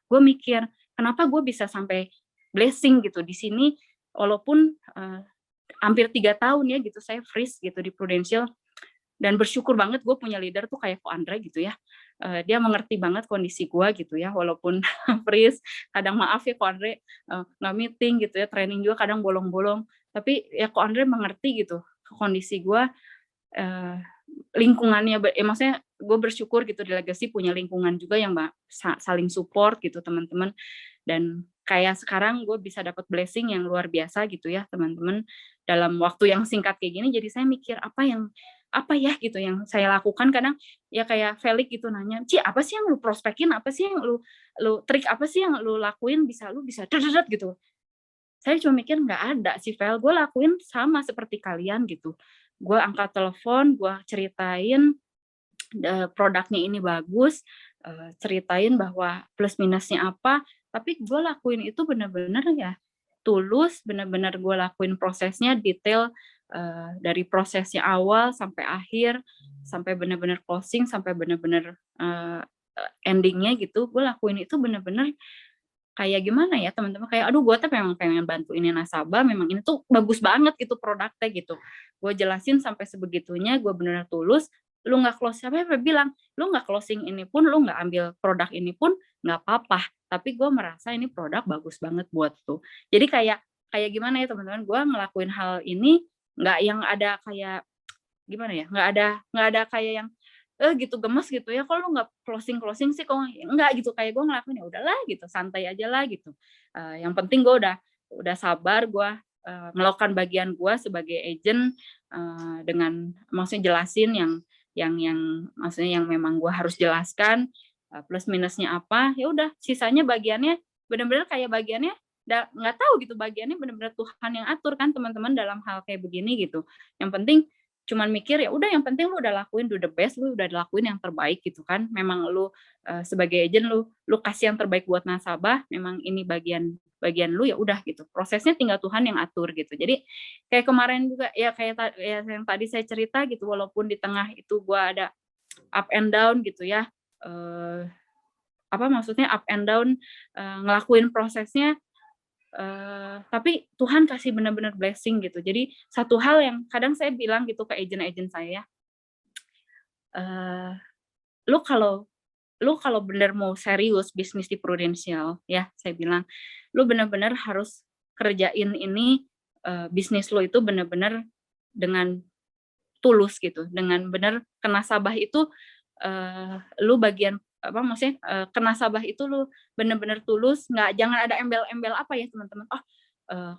gue mikir, kenapa gue bisa sampai blessing gitu di sini, walaupun hampir 3 tahun ya gitu saya freeze gitu di Prudential. Dan bersyukur banget gue punya leader tuh kayak Ko Andre gitu ya. Dia mengerti banget kondisi gue gitu ya, walaupun freeze, kadang maaf ya Ko Andre, nggak meeting gitu ya, training juga kadang bolong-bolong, tapi ya Ko Andre mengerti gitu kondisi gue, lingkungannya, maksudnya gue bersyukur gitu di Legacy punya lingkungan juga yang saling support gitu teman-teman. Dan kayak sekarang gue bisa dapat blessing yang luar biasa gitu ya teman-teman, dalam waktu yang singkat kayak gini. Jadi saya mikir apa ya gitu yang saya lakukan. Kadang ya kayak Felix gitu nanya, Ci, apa sih yang lu prospekin, apa sih yang lu trik, apa sih yang lu lakuin bisa dedet gitu. Saya cuma mikir nggak ada sih Fel, gue lakuin sama seperti kalian gitu. Gue angkat telepon, gue ceritain produknya ini bagus, ceritain bahwa plus minusnya apa, tapi gue lakuin itu benar-benar ya tulus, benar-benar gue lakuin prosesnya detail, dari prosesnya awal sampai akhir, sampai benar-benar closing, sampai benar-benar endingnya gitu. Gue lakuin itu benar-benar kayak gimana ya teman-teman, kayak aduh gue tuh memang pengen bantu ini nasabah, memang ini tuh bagus banget gitu produknya gitu. Gue jelasin sampai sebegitunya, gue benar-benar tulus. Lu nggak close, siapa bilang lu nggak closing ini pun, lu nggak ambil produk ini pun nggak apa-apa, tapi gue merasa ini produk bagus banget buat tuh. Jadi kayak gimana ya teman-teman, gue ngelakuin hal ini nggak yang ada kayak gimana ya, nggak ada kayak yang gitu gemes gitu ya, kalau lu nggak closing sih kok nggak gitu, kayak gue ngelakuin ya udahlah gitu, santai aja lah gitu. Yang penting gue udah sabar, gue melakukan bagian gue sebagai agent, dengan maksudnya jelasin yang yang maksudnya yang memang gue harus jelaskan plus minusnya apa, ya udah sisanya bagiannya benar-benar kayak bagiannya nggak tahu gitu, bagiannya benar-benar Tuhan yang atur kan teman-teman dalam hal kayak begini gitu. Yang penting cuman mikir ya udah, yang penting lu udah lakuin, do the best, lu udah lakuin yang terbaik gitu kan. Memang lu sebagai agent lu kasih yang terbaik buat nasabah, memang ini bagian lu, ya udah gitu. Prosesnya tinggal Tuhan yang atur gitu. Jadi kayak kemarin juga ya kayak yang tadi saya cerita gitu, walaupun di tengah itu gua ada up and down gitu ya. Maksudnya up and down ngelakuin prosesnya, tapi Tuhan kasih benar-benar blessing gitu. Jadi satu hal yang kadang saya bilang gitu ke agent-agent saya, lu kalau benar mau serius bisnis di Prudential ya, saya bilang lu benar-benar harus kerjain ini bisnis lu itu benar-benar dengan tulus gitu, dengan benar ke nasabah itu lu bagian maksudnya ke nasabah itu lu benar-benar tulus, jangan ada embel-embel apa ya teman-teman.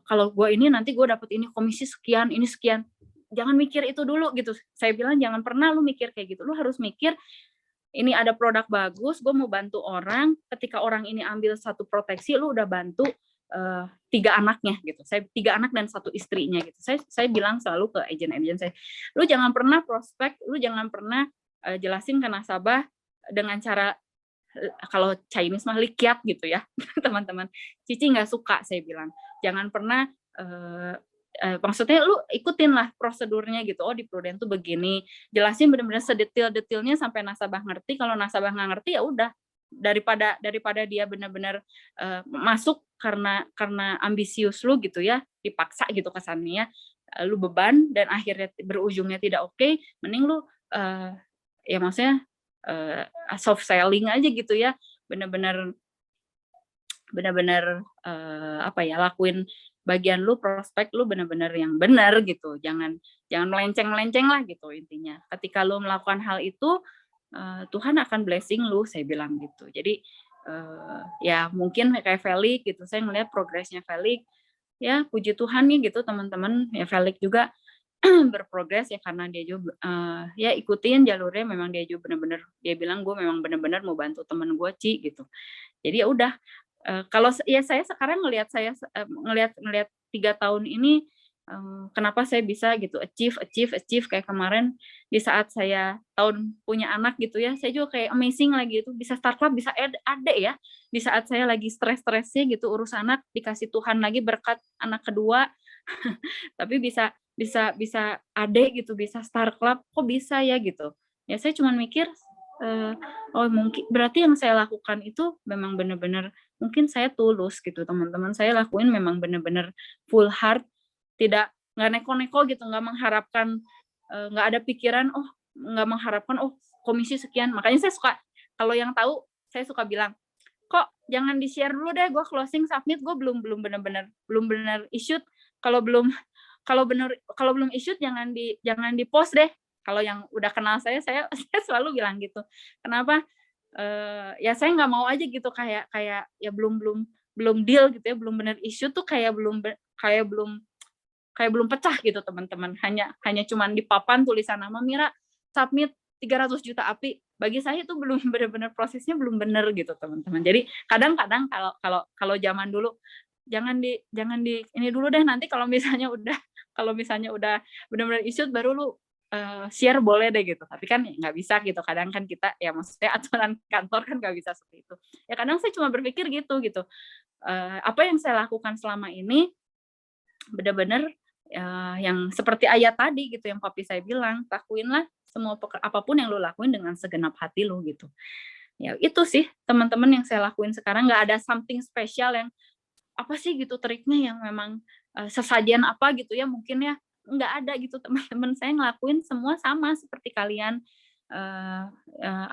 Kalau gue ini nanti gue dapet ini komisi sekian, ini sekian. Jangan mikir itu dulu gitu. Saya bilang jangan pernah lu mikir kayak gitu. Lu harus mikir ini ada produk bagus, gue mau bantu orang. Ketika orang ini ambil satu proteksi, lu udah bantu 3 anaknya gitu. Saya 3 anak dan 1 istrinya gitu. Saya bilang selalu ke agent-agent saya, lu jangan pernah prospek, lu jangan pernah jelasin ke nasabah dengan cara kalau Chinese mah likiat gitu ya teman-teman. Cici nggak suka, saya bilang jangan pernah maksudnya lu ikutin lah prosedurnya gitu. Oh di Prudent tuh begini, jelasin benar-benar sedetail-detailnya sampai nasabah ngerti. Kalau nasabah nggak ngerti ya udah, daripada dia benar-benar masuk karena ambisius lu gitu ya, dipaksa gitu kesannya, lu beban dan akhirnya berujungnya tidak oke, mending lu ya maksudnya soft selling aja gitu ya, benar-benar lakuin bagian lu, prospek lu benar-benar yang benar gitu, jangan melenceng-melenceng lah gitu intinya. Ketika lu melakukan hal itu Tuhan akan blessing lu, saya bilang gitu. Jadi ya mungkin kayak Felix gitu, saya ngelihat progresnya Felix, ya puji Tuhan nih gitu teman-teman, ya Felix juga berprogres ya karena dia juga ya ikutin jalurnya, memang dia juga benar-benar, dia bilang gue memang benar-benar mau bantu teman gue Ci gitu. Jadi ya udah, kalau ya saya sekarang ngelihat 3 tahun ini kenapa saya bisa gitu achieve kayak kemarin di saat saya tahun punya anak gitu ya, saya juga kayak amazing lagi itu bisa start club, bisa ada ya di saat saya lagi stres-stresnya gitu urus anak, dikasih Tuhan lagi berkat anak kedua tapi bisa adek gitu, bisa start club, kok bisa ya gitu. Ya saya cuma mikir, oh mungkin berarti yang saya lakukan itu memang benar-benar mungkin saya tulus gitu teman-teman. Saya lakuin memang benar-benar full heart, nggak neko-neko gitu, nggak mengharapkan, nggak ada pikiran, nggak mengharapkan komisi sekian. Makanya saya suka, kalau yang tahu saya suka bilang, kok jangan di-share dulu deh, gue closing submit, gue belum benar-benar issued. Kalau belum issued jangan di post deh. Kalau yang udah kenal saya selalu bilang gitu. Kenapa? Ya saya nggak mau aja gitu kayak ya belum deal gitu ya, belum benar issue tuh kayak belum pecah gitu teman-teman. Hanya cuman di papan tulisan nama Mira submit 300 juta API. Bagi saya itu belum benar-benar, prosesnya belum benar gitu teman-teman. Jadi kadang-kadang kalau zaman dulu jangan di ini dulu deh, nanti kalau misalnya udah benar-benar issued baru lu share boleh deh gitu. Tapi kan nggak bisa gitu, kadang kan kita ya maksudnya aturan kantor kan nggak bisa seperti itu ya. Kadang saya cuma berpikir gitu apa yang saya lakukan selama ini benar-benar yang seperti ayat tadi gitu yang papi saya bilang, lakuinlah semua apapun yang lu lakuin dengan segenap hati lu gitu. Ya itu sih teman-teman yang saya lakuin sekarang. Nggak ada something spesial yang apa sih gitu triknya yang memang sesajian apa gitu ya, mungkin ya nggak ada gitu teman-teman. Saya ngelakuin semua sama seperti kalian,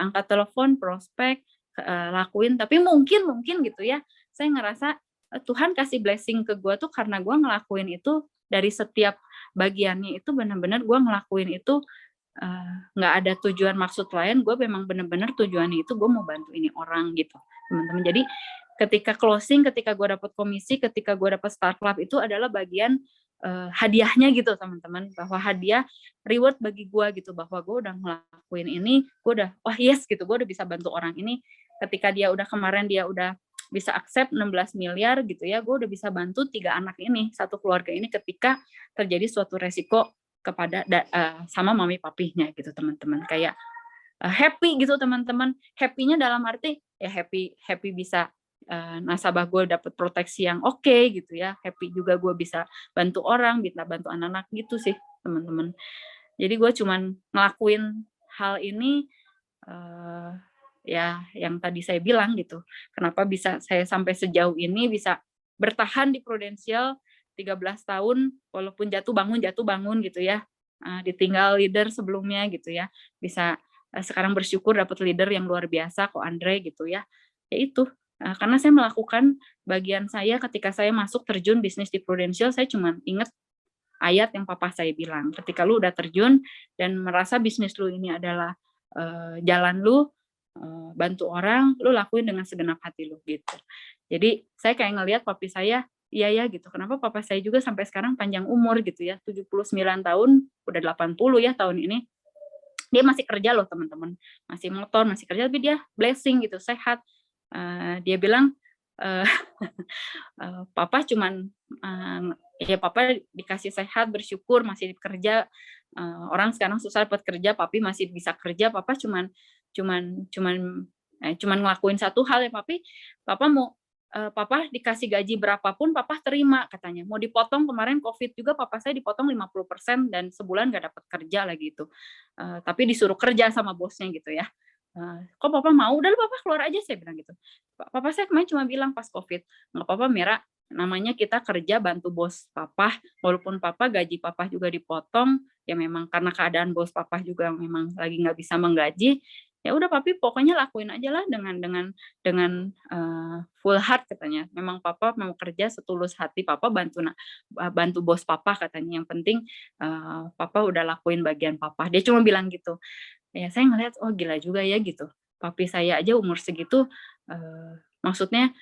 angkat telepon, prospek, lakuin. Tapi mungkin gitu ya, saya ngerasa Tuhan kasih blessing ke gue tuh karena gue ngelakuin itu dari setiap bagiannya itu benar-benar gue ngelakuin itu nggak ada tujuan maksud lain. Gue memang benar-benar tujuannya itu gue mau bantu ini orang gitu teman-teman. Jadi ketika closing, ketika gue dapat komisi, ketika gue dapat start club itu adalah bagian hadiahnya gitu teman-teman, bahwa hadiah reward bagi gue gitu, bahwa gue udah ngelakuin ini, gue udah yes gitu, gue udah bisa bantu orang ini. Ketika dia udah kemarin dia udah bisa accept 16 miliar gitu ya, gue udah bisa bantu 3 anak ini, satu keluarga ini ketika terjadi suatu resiko kepada sama mami papinya gitu teman-teman. Kayak happy gitu teman-teman, happy-nya dalam arti ya happy bisa nasabah gue dapat proteksi yang oke gitu ya, happy juga gue bisa bantu orang, bisa bantu anak-anak gitu sih teman-teman. Jadi gue cuman ngelakuin hal ini ya yang tadi saya bilang gitu, kenapa bisa saya sampai sejauh ini bisa bertahan di Prudential 13 tahun walaupun jatuh bangun gitu ya, ditinggal leader sebelumnya gitu ya, bisa sekarang bersyukur dapat leader yang luar biasa kok Andre gitu ya, itu karena saya melakukan bagian saya ketika saya masuk terjun bisnis di Prudential. Saya cuma ingat ayat yang papa saya bilang, ketika lu udah terjun dan merasa bisnis lu ini adalah jalan lu, bantu orang, lu lakuin dengan segenap hati lu gitu. Jadi saya kayak ngelihat papi saya, iya ya gitu, kenapa papa saya juga sampai sekarang panjang umur gitu ya, 79 tahun, udah 80 ya tahun ini, dia masih kerja loh teman-teman, masih motor, masih kerja, tapi dia blessing gitu, sehat. Dia bilang papa cuman ya papa dikasih sehat, bersyukur masih kerja, orang sekarang susah dapat kerja, papi masih bisa kerja, papa cuman ngelakuin satu hal ya papi, papa mau papa dikasih gaji berapapun papa terima katanya, mau dipotong kemarin COVID juga papa saya dipotong 50% dan sebulan nggak dapat kerja lagi itu, tapi disuruh kerja sama bosnya gitu ya. Kok papa mau? Udah papa keluar aja, saya bilang gitu. Papa saya kemarin cuma bilang pas COVID, nggak apa-apa Mira, namanya kita kerja bantu bos papa, walaupun papa gaji papa juga dipotong, ya memang karena keadaan bos papa juga memang lagi nggak bisa menggaji, ya udah papi pokoknya lakuin aja lah dengan full heart katanya. Memang papa mau kerja setulus hati papa, bantu bos papa katanya. Yang penting papa udah lakuin bagian papa. Dia cuma bilang gitu. Ya saya ngelihat oh gila juga ya gitu, papi saya aja umur segitu maksudnya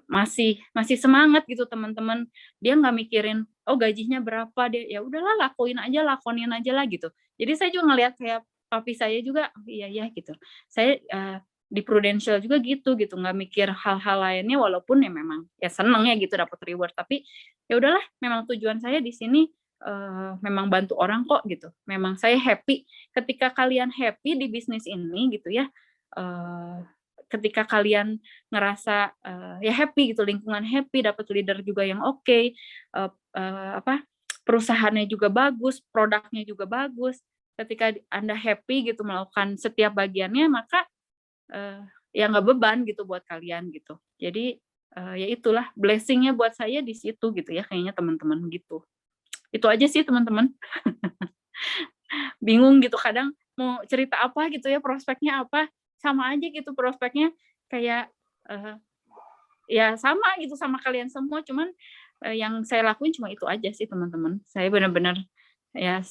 masih semangat gitu teman-teman, dia nggak mikirin oh gajinya berapa, dia ya udahlah lakonin aja lah gitu. Jadi saya juga ngelihat kayak papi saya juga oh, iya gitu, saya di Prudential juga gitu nggak mikir hal-hal lainnya, walaupun ya memang ya seneng ya gitu dapat reward, tapi ya udahlah memang tujuan saya di sini memang bantu orang kok gitu. Memang saya happy ketika kalian happy di bisnis ini gitu ya. Ketika kalian ngerasa ya happy gitu, lingkungan happy, dapat leader juga yang oke, perusahaannya juga bagus, produknya juga bagus. Ketika Anda happy gitu melakukan setiap bagiannya, maka ya nggak beban gitu buat kalian gitu. Jadi ya itulah blessing-nya buat saya di situ gitu ya, kayaknya teman-teman gitu. Itu aja sih teman-teman. Bingung gitu kadang mau cerita apa gitu ya, prospeknya apa, sama aja gitu prospeknya kayak ya sama gitu sama kalian semua, cuman yang saya lakuin cuma itu aja sih teman-teman. Saya benar-benar ya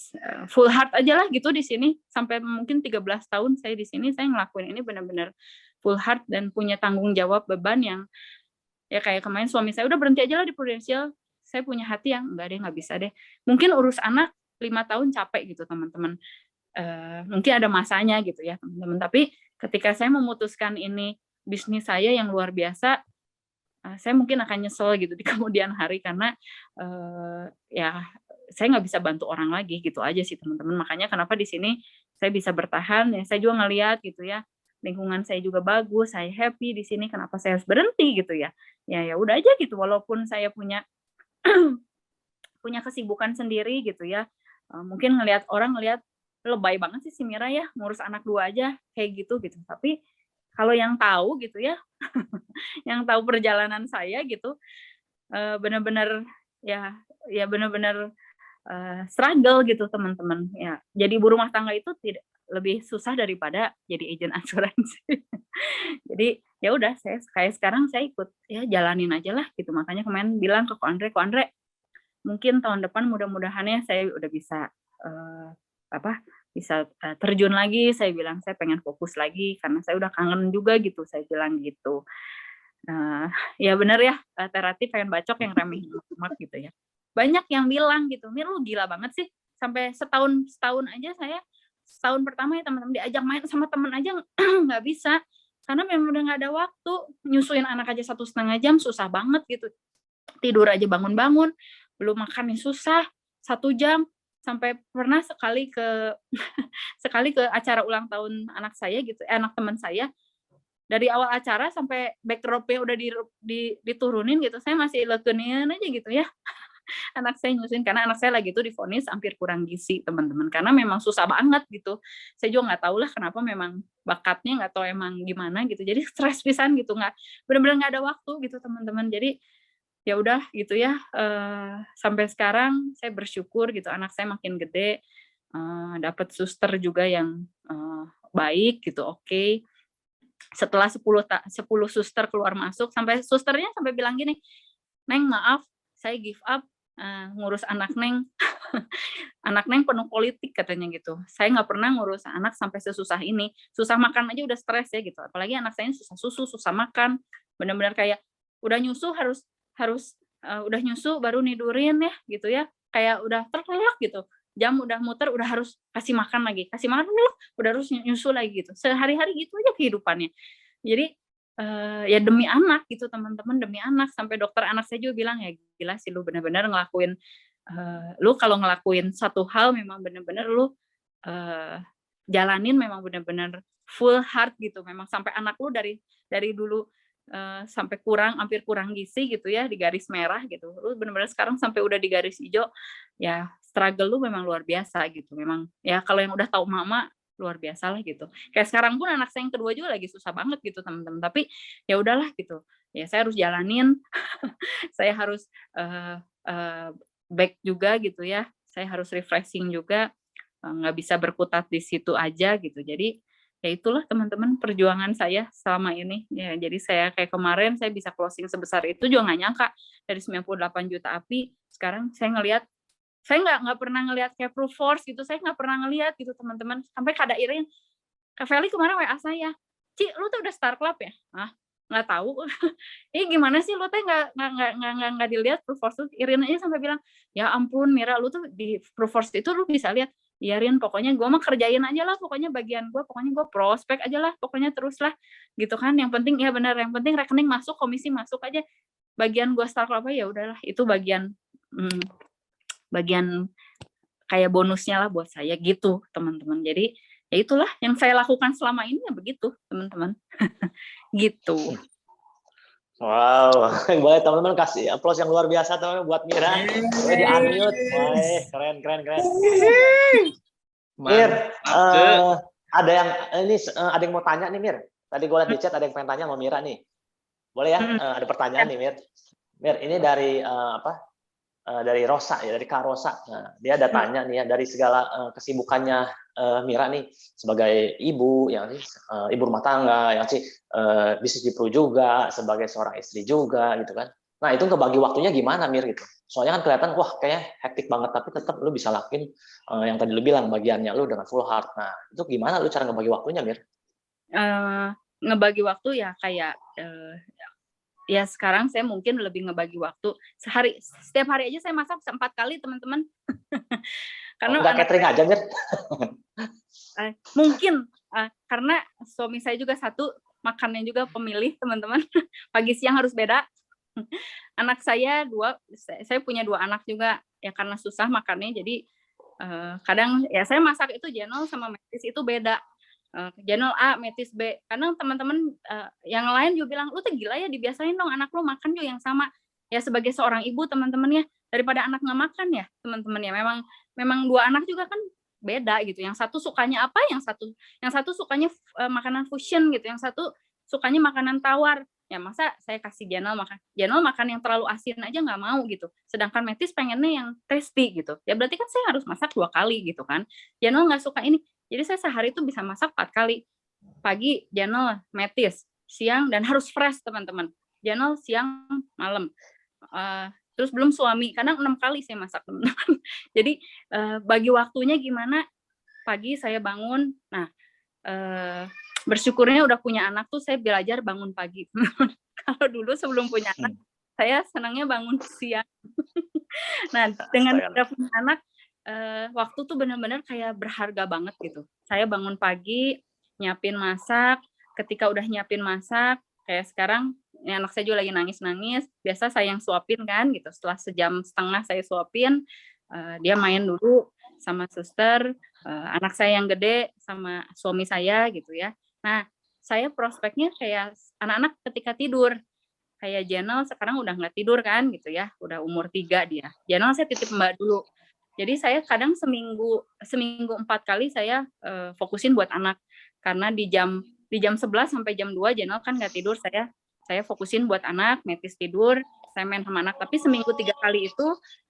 full heart aja lah gitu di sini, sampai mungkin 13 tahun saya di sini, saya ngelakuin ini benar-benar full heart dan punya tanggung jawab, beban yang ya kayak kemarin suami saya udah berhenti aja lah di Prudential, saya punya hati yang enggak deh, nggak bisa deh. Mungkin urus anak 5 tahun capek gitu teman-teman. Mungkin ada masanya gitu ya teman-teman. Tapi ketika saya memutuskan ini bisnis saya yang luar biasa, saya mungkin akan nyesel gitu di kemudian hari karena ya saya nggak bisa bantu orang lagi gitu aja sih teman-teman. Makanya kenapa di sini saya bisa bertahan. Ya saya juga ngelihat gitu ya, lingkungan saya juga bagus, saya happy di sini. Kenapa saya harus berhenti gitu ya? Ya udah aja gitu. Walaupun saya punya kesibukan sendiri gitu ya, mungkin orang ngelihat lebay banget sih si Mira ya, ngurus anak 2 aja kayak gitu. Tapi kalau yang tahu gitu ya, yang tahu perjalanan saya gitu, benar-benar ya benar-benar struggle gitu teman-teman ya. Jadi ibu rumah tangga itu tidak lebih susah daripada jadi agen asuransi. Jadi ya udah, saya kayak sekarang saya ikut ya, jalanin aja lah gitu. Makanya kemarin bilang ke Ko Andre mungkin tahun depan mudah-mudahannya saya udah bisa terjun lagi. Saya bilang saya pengen fokus lagi karena saya udah kangen juga gitu, saya bilang gitu. Ya benar ya, Terati pengen bacok yang remeh gitu ya. banyak yang bilang gitu, Mir lu gila banget sih, sampai setahun aja saya, setahun pertama ya teman-teman diajak main sama temen aja nggak bisa, karena memang udah nggak ada waktu, nyusuin anak aja 1,5 jam susah banget gitu, tidur aja bangun-bangun, belum makannya susah, 1 jam, sampai pernah sekali ke acara ulang tahun anak saya gitu, anak teman saya, dari awal acara sampai backdrop-nya udah diturunin gitu, saya masih lekenian aja gitu ya. Anak saya nyusuin, karena anak saya lagi itu divonis hampir kurang gizi, teman-teman. Karena memang susah banget gitu. Saya juga nggak tahu lah kenapa, memang bakatnya nggak tahu emang gimana gitu. Jadi stres pisan gitu, benar-benar nggak ada waktu gitu, teman-teman. Jadi ya udah gitu ya, sampai sekarang saya bersyukur gitu, anak saya makin gede, dapat suster juga yang baik gitu, oke. Setelah 10 suster keluar masuk, sampai susternya sampai bilang gini, "Neng, maaf, saya give up ngurus anak Neng." Anak Neng penuh politik katanya gitu. Saya nggak pernah ngurus anak sampai sesusah ini. Susah makan aja udah stres ya gitu. Apalagi anak saya susah susu, susah makan. Benar-benar kayak udah nyusu harus udah nyusu baru nidurin ya gitu ya. Kayak udah terlelak gitu. Jam udah muter, udah harus kasih makan lagi. Kasih makan dulu, udah harus nyusu lagi gitu. Sehari-hari gitu aja kehidupannya. Jadi ya demi anak gitu, teman-teman, demi anak. Sampai dokter anak saya juga bilang, ya gila sih lu benar-benar ngelakuin, lu kalau ngelakuin satu hal memang benar-benar lu jalanin memang benar-benar full heart gitu. Memang sampai anak lu dari dulu sampai hampir kurang gizi gitu ya, di garis merah gitu. Lu benar-benar sekarang sampai udah di garis hijau, ya struggle lu memang luar biasa gitu. Memang ya kalau yang udah tahu mama luar biasa lah gitu. Kayak sekarang pun anak saya yang kedua juga lagi susah banget gitu, teman-teman. Tapi ya udahlah gitu. Ya saya harus jalanin. Saya harus back juga gitu ya. Saya harus refreshing juga. Nggak bisa berkutat di situ aja gitu. Jadi ya itulah teman-teman perjuangan saya selama ini. Ya, jadi saya kayak kemarin saya bisa closing sebesar itu juga nggak nyangka, dari 98 juta api. Sekarang saya ngelihat, saya nggak pernah ngelihat kayak proof force gitu, saya nggak pernah ngelihat gitu, teman-teman. Sampai Kak Irin, Kak Feli kemarin WA saya, "Ci, lu tuh udah Star Club ya?" "Hah? Nggak tahu." "Ih, gimana sih lu teh nggak dilihat proof force tuh?" Irin aja sampai bilang, "Ya ampun Mira, lu tuh di proof force itu lu bisa lihat." "Iya Rin, pokoknya gue mah kerjain aja lah, pokoknya bagian gue, pokoknya gue prospek aja lah, pokoknya terus lah." Gitu kan, yang penting ya benar, yang penting rekening masuk, komisi masuk aja. Bagian gue Star Club ya udahlah, itu bagian kayak bonusnya lah buat saya gitu, teman-teman. Jadi ya itulah yang saya lakukan selama ini ya begitu, teman-teman. Gitu. Wow, boleh teman-teman kasih applause yang luar biasa teman-teman buat Mira. Boleh di-unmute. Wah, keren. Mir, ada yang mau tanya nih Mir. Tadi gue lihat di chat ada yang pengen tanya sama Mira nih. Boleh ya? Ada pertanyaan nih Mir. Mir, ini dari dari Rosa ya, dari Kak Rosa. Nah, dia ada tanya nih ya, dari segala kesibukannya Mira nih sebagai ibu, yang ibu rumah tangga, yang sih bisnis di Pro juga, sebagai seorang istri juga gitu kan. Nah, itu ngebagi waktunya gimana Mir gitu? Soalnya kan kelihatan wah kayaknya hektik banget, tapi tetap lu bisa lakuin yang tadi lu bilang bagiannya lu dengan full heart. Nah, itu gimana lu cara ngebagi waktunya Mir? Ngebagi waktu ya kayak ya sekarang saya mungkin lebih ngebagi waktu setiap hari aja saya masak 4 kali teman-teman. Karena nggak catering aja Mir? Mungkin karena suami saya juga satu makannya juga pemilih teman-teman. Pagi siang harus beda. Anak saya 2, saya punya 2 anak juga ya, karena susah makannya jadi kadang ya saya masak itu Jenol sama Metis itu beda. Jenol A, Metis B. Kadang teman-teman yang lain juga bilang, "Lu tuh gila ya, dibiasain dong anak lu makan juga yang sama." Ya sebagai seorang ibu teman-teman ya, daripada anak nggak makan ya teman-teman ya. Memang 2 anak juga kan beda gitu. Yang satu sukanya apa, yang satu sukanya makanan fusion gitu, yang satu sukanya makanan tawar. Ya masa saya kasih Jenol makan yang terlalu asin aja nggak mau gitu. Sedangkan Metis pengennya yang tasty gitu. Ya berarti kan saya harus masak 2 kali gitu kan. Jenol nggak suka ini. Jadi saya sehari itu bisa masak 4 kali. Pagi Jenol, Metis, siang, dan harus fresh teman-teman. Jenol siang, malam. Terus belum suami, kadang 6 kali saya masak teman-teman. Jadi bagi waktunya gimana? Pagi saya bangun, nah bersyukurnya udah punya anak tuh saya belajar bangun pagi. Kalau dulu sebelum punya anak, saya senangnya bangun siang. Nah, dengan Astaga. udah punya anak, waktu tuh benar-benar kayak berharga banget gitu. Saya bangun pagi, nyiapin masak, ketika udah nyiapin masak, kayak sekarang ini anak saya juga lagi nangis-nangis, biasa saya yang suapin kan gitu. Setelah sejam setengah saya suapin, dia main dulu sama suster, anak saya yang gede sama suami saya gitu ya. Nah, saya prospeknya kayak anak-anak ketika tidur. Kayak Jenel sekarang udah nggak tidur kan gitu ya, udah umur 3 dia. Jenel saya titip Mbak dulu. Jadi saya kadang seminggu 4 kali saya fokusin buat anak. Karena di jam 11 sampai jam 2 Jenel kan nggak tidur, saya fokusin buat anak, Metis tidur, saya main sama anak. Tapi seminggu 3 kali itu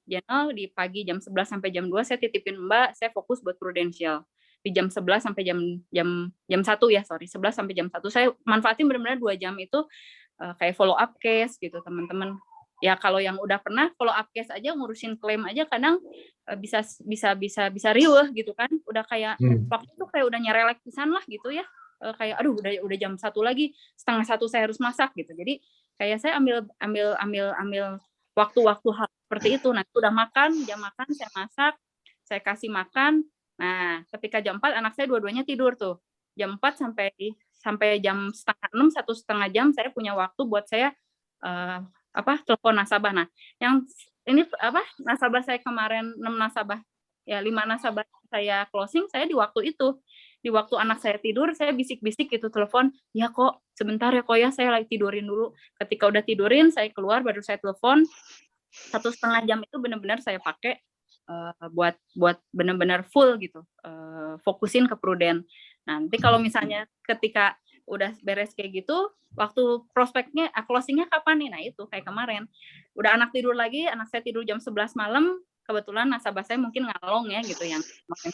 Jenel di pagi jam 11 sampai jam 2 saya titipin Mbak, saya fokus buat Prudential. Di jam 11 sampai jam 1 ya, 11 sampai jam 1 saya manfaatin benar-benar 2 jam itu kayak follow up case gitu teman-teman. Ya kalau yang udah pernah follow up case aja ngurusin klaim aja kadang bisa riuh gitu kan. Udah kayak waktu itu kayak udah nyerelek pisan lah gitu ya. Kayak aduh udah jam 1 lagi, setengah 1 saya harus masak gitu. Jadi kayak saya ambil waktu-waktu hal seperti itu. Nah, udah makan, jam makan saya masak, saya kasih makan. Nah, ketika jam 4 anak saya dua-duanya tidur tuh. Jam 4 sampai jam setengah 6, 1,5 jam saya punya waktu buat saya telepon nasabah. Nah, yang ini nasabah saya kemarin 6 nasabah, ya 5 nasabah saya closing, saya di waktu itu. Di waktu anak saya tidur, saya bisik-bisik gitu telepon, ya kok sebentar ya kok ya, saya lagi tidurin dulu. Ketika udah tidurin, saya keluar baru saya telepon. 1,5 jam itu benar-benar saya pakai buat benar-benar full gitu, fokusin ke Prudent. Nanti kalau misalnya ketika udah beres kayak gitu, waktu prospeknya, closingnya kapan nih? Nah itu kayak kemarin, udah anak tidur lagi, anak saya tidur jam 11 malam, kebetulan nasabah saya mungkin ngalong ya gitu, yang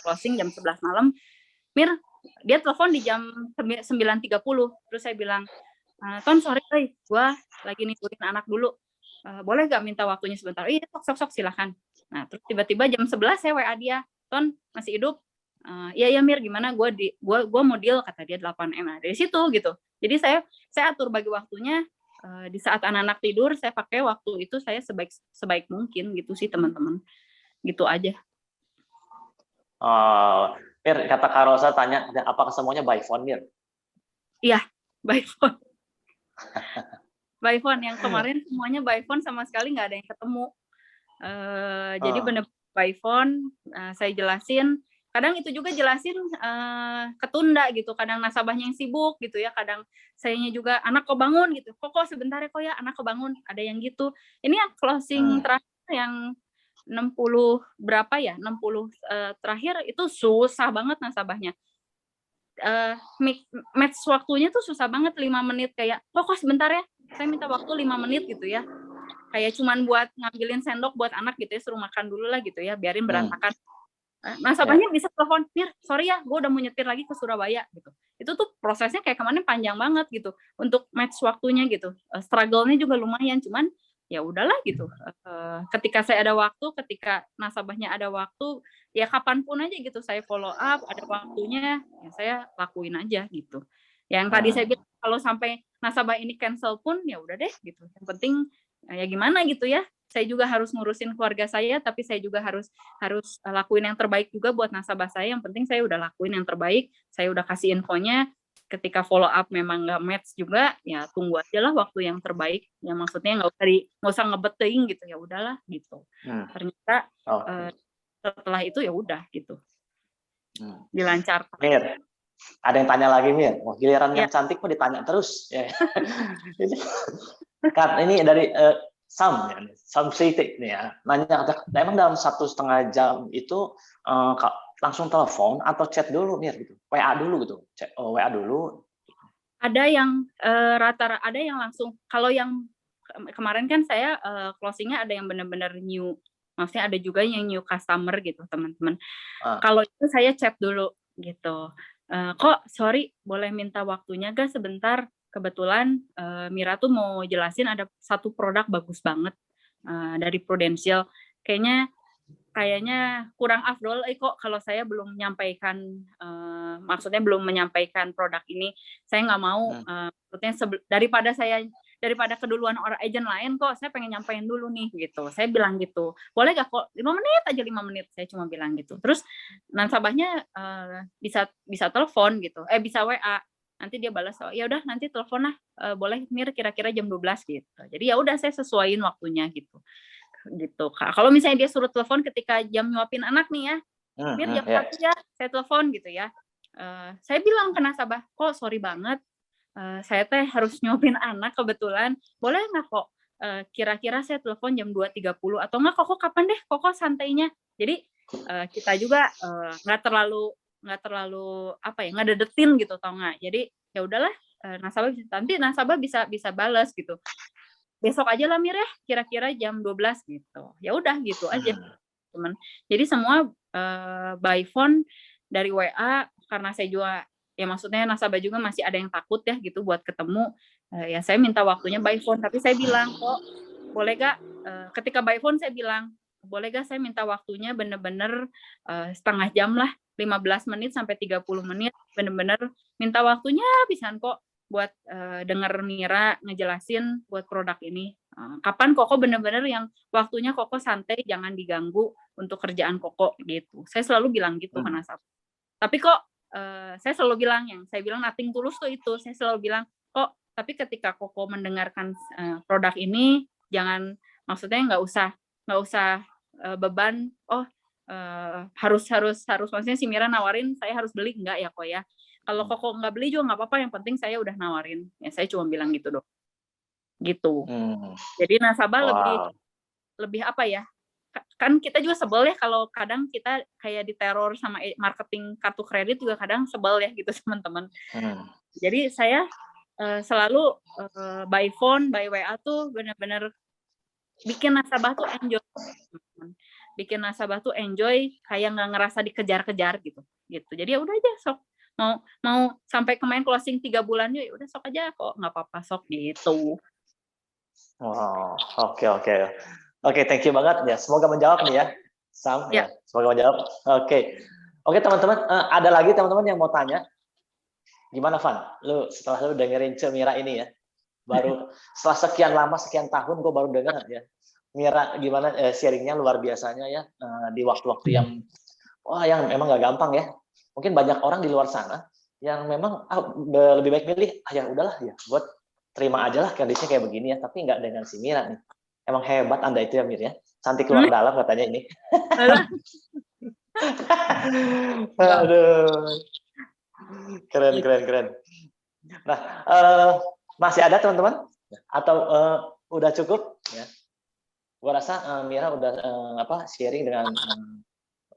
closing jam 11 malam, Mir, dia telepon di jam 9.30, terus saya bilang, Ton sorry, gue lagi nidurin anak dulu, boleh gak minta waktunya sebentar? Iya, sok silahkan. Nah, terus tiba-tiba jam 11 saya WA dia, Ton masih hidup? Iya Mir, gimana? Gue mau deal, kata dia 8M. Nah, dari situ gitu. Jadi saya atur bagi waktunya, di saat anak-anak tidur, saya pakai waktu itu saya sebaik mungkin gitu sih teman-teman. Gitu aja. Mir, kata Kak Rosa tanya, apakah semuanya by phone, Mir? Iya, by phone. By phone, yang kemarin semuanya by phone sama sekali nggak ada yang ketemu. Jadi benar-benar by phone, saya jelasin. Kadang itu juga jelasin ketunda gitu. Kadang nasabahnya yang sibuk gitu ya. Kadang sayanya juga anak kok bangun gitu. Kok sebentar ya kok ya anak kok bangun. Ada yang gitu. Ini yang closing terakhir yang 60 berapa ya? 60 terakhir itu susah banget nasabahnya. Match waktunya tuh susah banget, 5 menit kayak kok sebentar ya, saya minta waktu 5 menit gitu ya, kayak cuman buat ngambilin sendok buat anak gitu ya, suruh makan dulu lah gitu ya, biarin berantakan. Nasabahnya bisa telepon, Mir, sorry ya, gue udah mau nyetir lagi ke Surabaya gitu. Itu tuh prosesnya kayak kemarin panjang banget gitu untuk match waktunya gitu. Struggle-nya juga lumayan, cuman ya udahlah gitu. Ketika saya ada waktu, ketika nasabahnya ada waktu, ya kapanpun aja gitu saya follow up, ada waktunya, ya saya lakuin aja gitu. Yang tadi saya bilang kalau sampai nasabah ini cancel pun ya udah deh gitu. Yang penting ya gimana gitu ya. Saya juga harus ngurusin keluarga saya, tapi saya juga harus lakuin yang terbaik juga buat nasabah saya. Yang penting saya udah lakuin yang terbaik, saya udah kasih infonya. Ketika follow up memang nggak match juga, ya tunggu aja lah waktu yang terbaik. Ya maksudnya nggak usah ngebetein gitu, ya udahlah gitu. Ternyata setelah itu ya udah gitu, dilancarkan. Mir, ada yang tanya lagi Mir, giliran yang cantik kok ditanya terus. Kan ini dari Sam Kritik nih ya, nanya emang dalam 1,5 jam itu langsung telepon atau chat dulu Mir gitu, WA dulu gitu, WA dulu. Ada yang ada yang langsung, kalau yang kemarin kan saya closingnya ada yang benar-benar new, maksudnya ada juga yang new customer gitu teman-teman. Kalau itu saya chat dulu gitu, kok sorry boleh minta waktunya gak sebentar, kebetulan Mira tuh mau jelasin ada satu produk bagus banget dari Prudential, kayaknya kurang afdol kok kalau saya belum menyampaikan, maksudnya belum menyampaikan produk ini, saya nggak mau, maksudnya daripada saya daripada keduluan orang agent lain kok, saya pengen nyampein dulu nih gitu. Saya bilang gitu. Boleh gak kok 5 menit aja 5 menit, saya cuma bilang gitu. Terus nasabahnya bisa telepon gitu. Bisa WA. Nanti dia balas, oh ya udah nanti telepon lah, boleh Mir kira-kira jam 12 gitu. Jadi ya udah saya sesuaiin waktunya gitu. Gitu. Kalau misalnya dia suruh telepon ketika jam nyuapin anak nih ya, Mir jam 1 ya, saya telepon gitu ya. Saya bilang ke nasabah, kok sorry banget, saya teh harus nyuapin anak kebetulan, boleh nggak kok kira-kira saya telepon jam 2.30 atau nggak kok kapan deh kok santainya. Jadi kita juga nggak terlalu apa ya, nggak dedetin gitu tau nggak. Jadi ya udahlah, nasabah bisa balas gitu. Besok aja lah Mir ya, kira-kira jam 12 gitu. Ya udah gitu aja teman. Jadi semua by phone dari WA, karena saya juga ya maksudnya nasabah juga masih ada yang takut ya gitu buat ketemu, ya saya minta waktunya by phone, tapi saya bilang kok boleh gak ketika by phone saya bilang boleh gak saya minta waktunya bener-bener setengah jam lah, 15 menit sampai 30 menit bener-bener minta waktunya bisaan kok buat denger Mira ngejelasin buat produk ini. Kapan Koko bener-bener yang waktunya Koko santai, jangan diganggu untuk kerjaan Koko gitu. Saya selalu bilang gitu ke nasabah. Tapi kok saya selalu bilang, yang saya bilang nothing tulus tuh itu, saya selalu bilang kok tapi ketika Koko mendengarkan produk ini jangan, maksudnya nggak usah beban harus maksudnya si Mira nawarin saya harus beli, enggak ya kok ya. Kalau Koko nggak beli juga nggak apa-apa, yang penting saya udah nawarin. Ya saya cuma bilang gitu dong. Gitu. Jadi nasabah lebih apa ya? Kan kita juga sebel ya kalau kadang kita kayak diteror sama marketing kartu kredit juga kadang sebel ya gitu teman-teman. Jadi saya selalu by phone, by WA tuh benar-benar bikin nasabah tuh enjoy. Bikin nasabah tuh enjoy, kayak nggak ngerasa dikejar-kejar gitu. Jadi ya udah aja sok. Mau sampai kemarin closing 3 bulan ya udah sok aja kok, nggak apa-apa sok gitu. Oke, thank you banget ya. Semoga menjawab nih ya, Sam. Ya. Semoga menjawab. Oke teman-teman, ada lagi teman-teman yang mau tanya. Gimana Van? Setelah lu dengerin Mira ini ya, baru setelah sekian lama, sekian tahun gue baru denger ya. Mira gimana sharingnya luar biasanya ya, di waktu-waktu yang memang nggak gampang ya. Mungkin banyak orang di luar sana yang memang lebih baik milih ya udahlah ya, buat terima aja lah kondisinya kayak begini ya, tapi nggak dengan si Mira nih. Emang hebat Anda itu ya Mir ya, cantik keluar dalam katanya ini. Aduh, keren. Nah, masih ada teman-teman atau udah cukup ya? Gua rasa Mira udah sharing dengan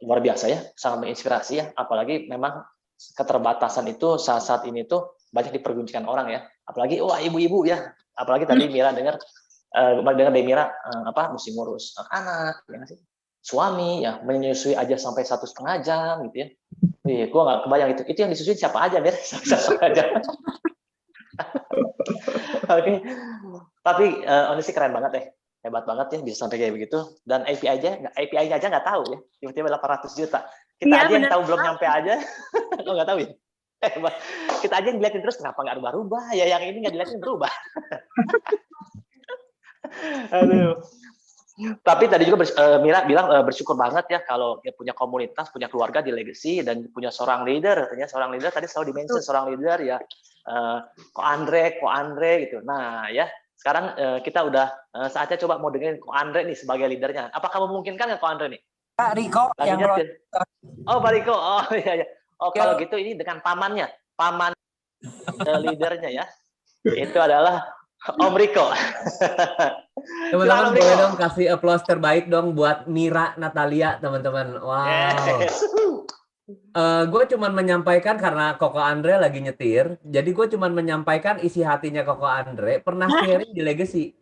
luar biasa ya, sangat menginspirasi ya. Apalagi memang keterbatasan itu saat ini tuh banyak dipergunakan orang ya. Apalagi ibu-ibu ya. Apalagi tadi Mira dengar dari Mira mesti ngurus anak, ya sih, suami ya, menyusui aja sampai 1,5 jam gitu ya. Gue nggak kebayang itu yang disusui siapa aja Mir, siapa aja. Oke. Tapi honestly keren banget deh. Hebat banget ya bisa sampai kayak begitu, dan API-nya aja nggak tahu ya, tiba-tiba 800 juta. Kita aja yang tahu belum nyampe aja, lo nggak tahu ya. Kita aja yang dilihatin terus, kenapa nggak rubah ya, yang ini nggak dilihatin berubah. Aduh. Tapi tadi juga Mira bilang bersyukur banget ya kalau dia punya komunitas, punya keluarga di Legacy, dan punya seorang leader. Artinya seorang leader tadi selalu dimention seorang leader ya, Ko Andre gitu. Nah ya. Sekarang kita udah saatnya coba mau dengerin Ko Andre nih sebagai leadernya. Apakah memungkinkan nggak Ko Andre nih? Pak Riko yang Pak Riko. Oh iya. Kalau gitu ini dengan paman leadernya ya. Itu adalah Om Riko. Teman-teman boleh dong kasih applause terbaik dong buat Mira Natalia teman-teman. Wow. Yes. Gue cuman menyampaikan karena Koko Andre lagi nyetir, jadi gue cuman menyampaikan isi hatinya Koko Andre. Pernah sharing di Legacy,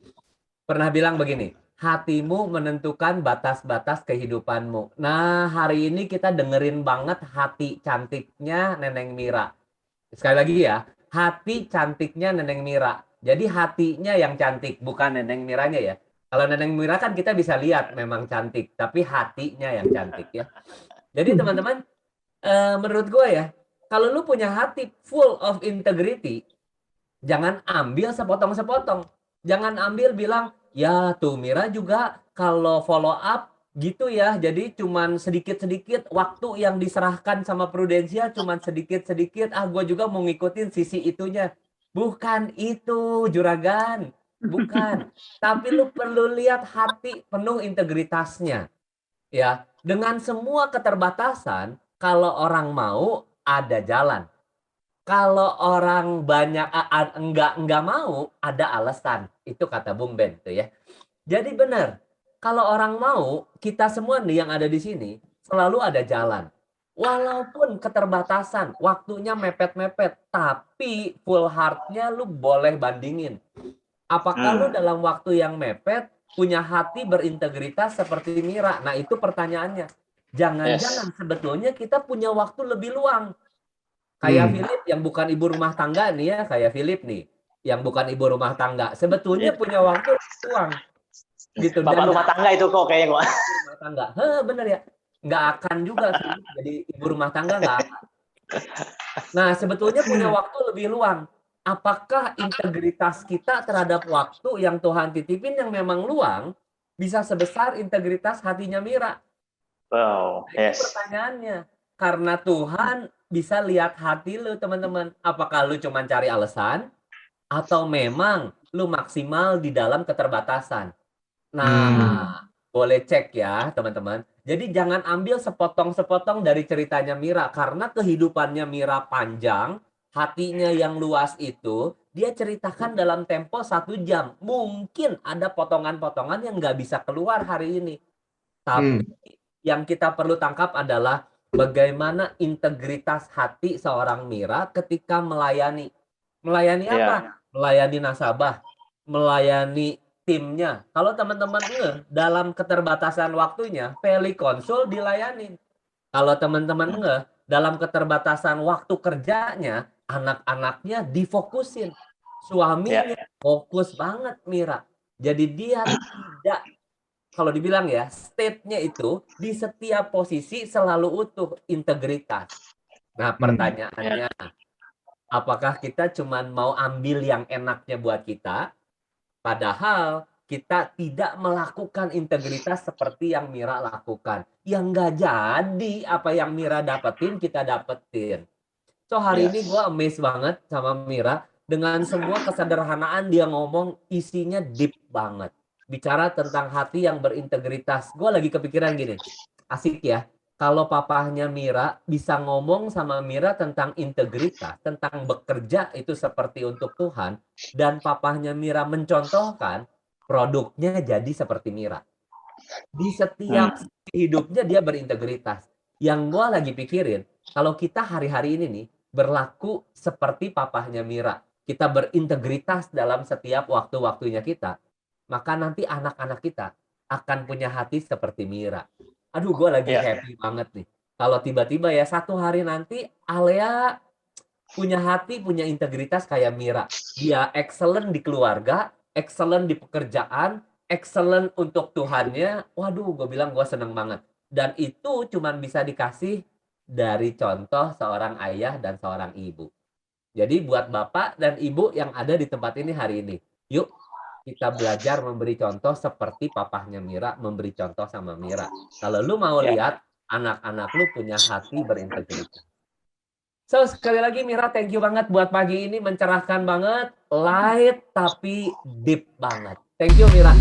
pernah bilang begini, hatimu menentukan batas-batas kehidupanmu. Nah hari ini kita dengerin banget hati cantiknya Neneng Mira. Sekali lagi ya, hati cantiknya Neneng Mira. Jadi hatinya yang cantik, bukan Neneng Miranya ya. Kalau Neneng Mira kan kita bisa lihat memang cantik, tapi hatinya yang cantik ya. Jadi teman-teman, menurut gue ya, kalau lu punya hati full of integrity, jangan ambil sepotong-sepotong. Jangan ambil bilang, ya tuh Mira juga kalau follow up gitu ya, jadi cuman sedikit-sedikit waktu yang diserahkan sama Prudensial cuman sedikit-sedikit, gue juga mau ngikutin sisi itunya. Bukan itu, Juragan. Bukan. Tapi lu perlu lihat hati penuh integritasnya. Ya, dengan semua keterbatasan, kalau orang mau, ada jalan. Kalau orang banyak enggak mau, ada alasan. Itu kata Bung Ben tuh ya. Jadi benar, kalau orang mau, kita semua nih yang ada di sini selalu ada jalan. Walaupun keterbatasan, waktunya mepet-mepet, tapi full heart-nya lu boleh bandingin. Apakah lu dalam waktu yang mepet punya hati berintegritas seperti Mira? Nah, itu pertanyaannya. Jangan-jangan sebetulnya kita punya waktu lebih luang. Kayak Philip yang bukan ibu rumah tangga nih ya, kayak Philip nih, yang bukan ibu rumah tangga. Sebetulnya punya waktu luang. Gitu. Bapak rumah tangga itu kok kayaknya kok. Rumah tangga. Bener ya. Nggak akan juga sih. Jadi ibu rumah tangga nggak akan. Nah, sebetulnya punya waktu lebih luang. Apakah integritas kita terhadap waktu yang Tuhan titipin yang memang luang bisa sebesar integritas hatinya Mira? Wow, Itu pertanyaannya. Karena Tuhan bisa lihat hati lu, teman-teman. Apakah lu cuma cari alasan atau memang lu maksimal di dalam keterbatasan? Nah, boleh cek ya, teman-teman. Jadi jangan ambil sepotong-sepotong dari ceritanya Mira karena kehidupannya Mira panjang, hatinya yang luas itu, dia ceritakan dalam tempo 1 jam. Mungkin ada potongan-potongan yang nggak bisa keluar hari ini. Tapi yang kita perlu tangkap adalah bagaimana integritas hati seorang Mira ketika melayani. Melayani apa? Melayani nasabah, melayani timnya. Kalau teman-teman dalam keterbatasan waktunya, telekonsul dilayani. Kalau teman-teman dalam keterbatasan waktu kerjanya, anak-anaknya difokusin. Suaminya fokus banget Mira. Jadi dia tidak, kalau dibilang ya, state-nya itu di setiap posisi selalu utuh integritas. Nah, pertanyaannya, apakah kita cuma mau ambil yang enaknya buat kita, padahal kita tidak melakukan integritas seperti yang Mira lakukan. Yang nggak jadi apa yang Mira dapetin, kita dapetin. So, hari ini gue amazed banget sama Mira. Dengan semua kesederhanaan dia ngomong, isinya deep banget. Bicara tentang hati yang berintegritas. Gue lagi kepikiran gini, asik ya. Kalau papahnya Mira bisa ngomong sama Mira tentang integritas, tentang bekerja itu seperti untuk Tuhan, dan papahnya Mira mencontohkan, produknya jadi seperti Mira. Di setiap hidupnya dia berintegritas. Yang gue lagi pikirin, kalau kita hari-hari ini nih, berlaku seperti papahnya Mira, kita berintegritas dalam setiap waktu-waktunya kita, maka nanti anak-anak kita akan punya hati seperti Mira. Aduh, gue lagi happy banget nih. Kalau tiba-tiba ya satu hari nanti Alea punya hati, punya integritas kayak Mira. Dia excellent di keluarga, excellent di pekerjaan, excellent untuk Tuhannya. Waduh, gue bilang gue seneng banget. Dan itu cuma bisa dikasih dari contoh seorang ayah dan seorang ibu. Jadi buat bapak dan ibu yang ada di tempat ini hari ini, yuk kita belajar memberi contoh seperti papahnya Mira memberi contoh sama Mira. Kalau lu mau lihat anak-anak lu punya hati berintegritas. So, sekali lagi Mira, thank you banget buat pagi ini, mencerahkan banget, light tapi deep banget. Thank you Mira.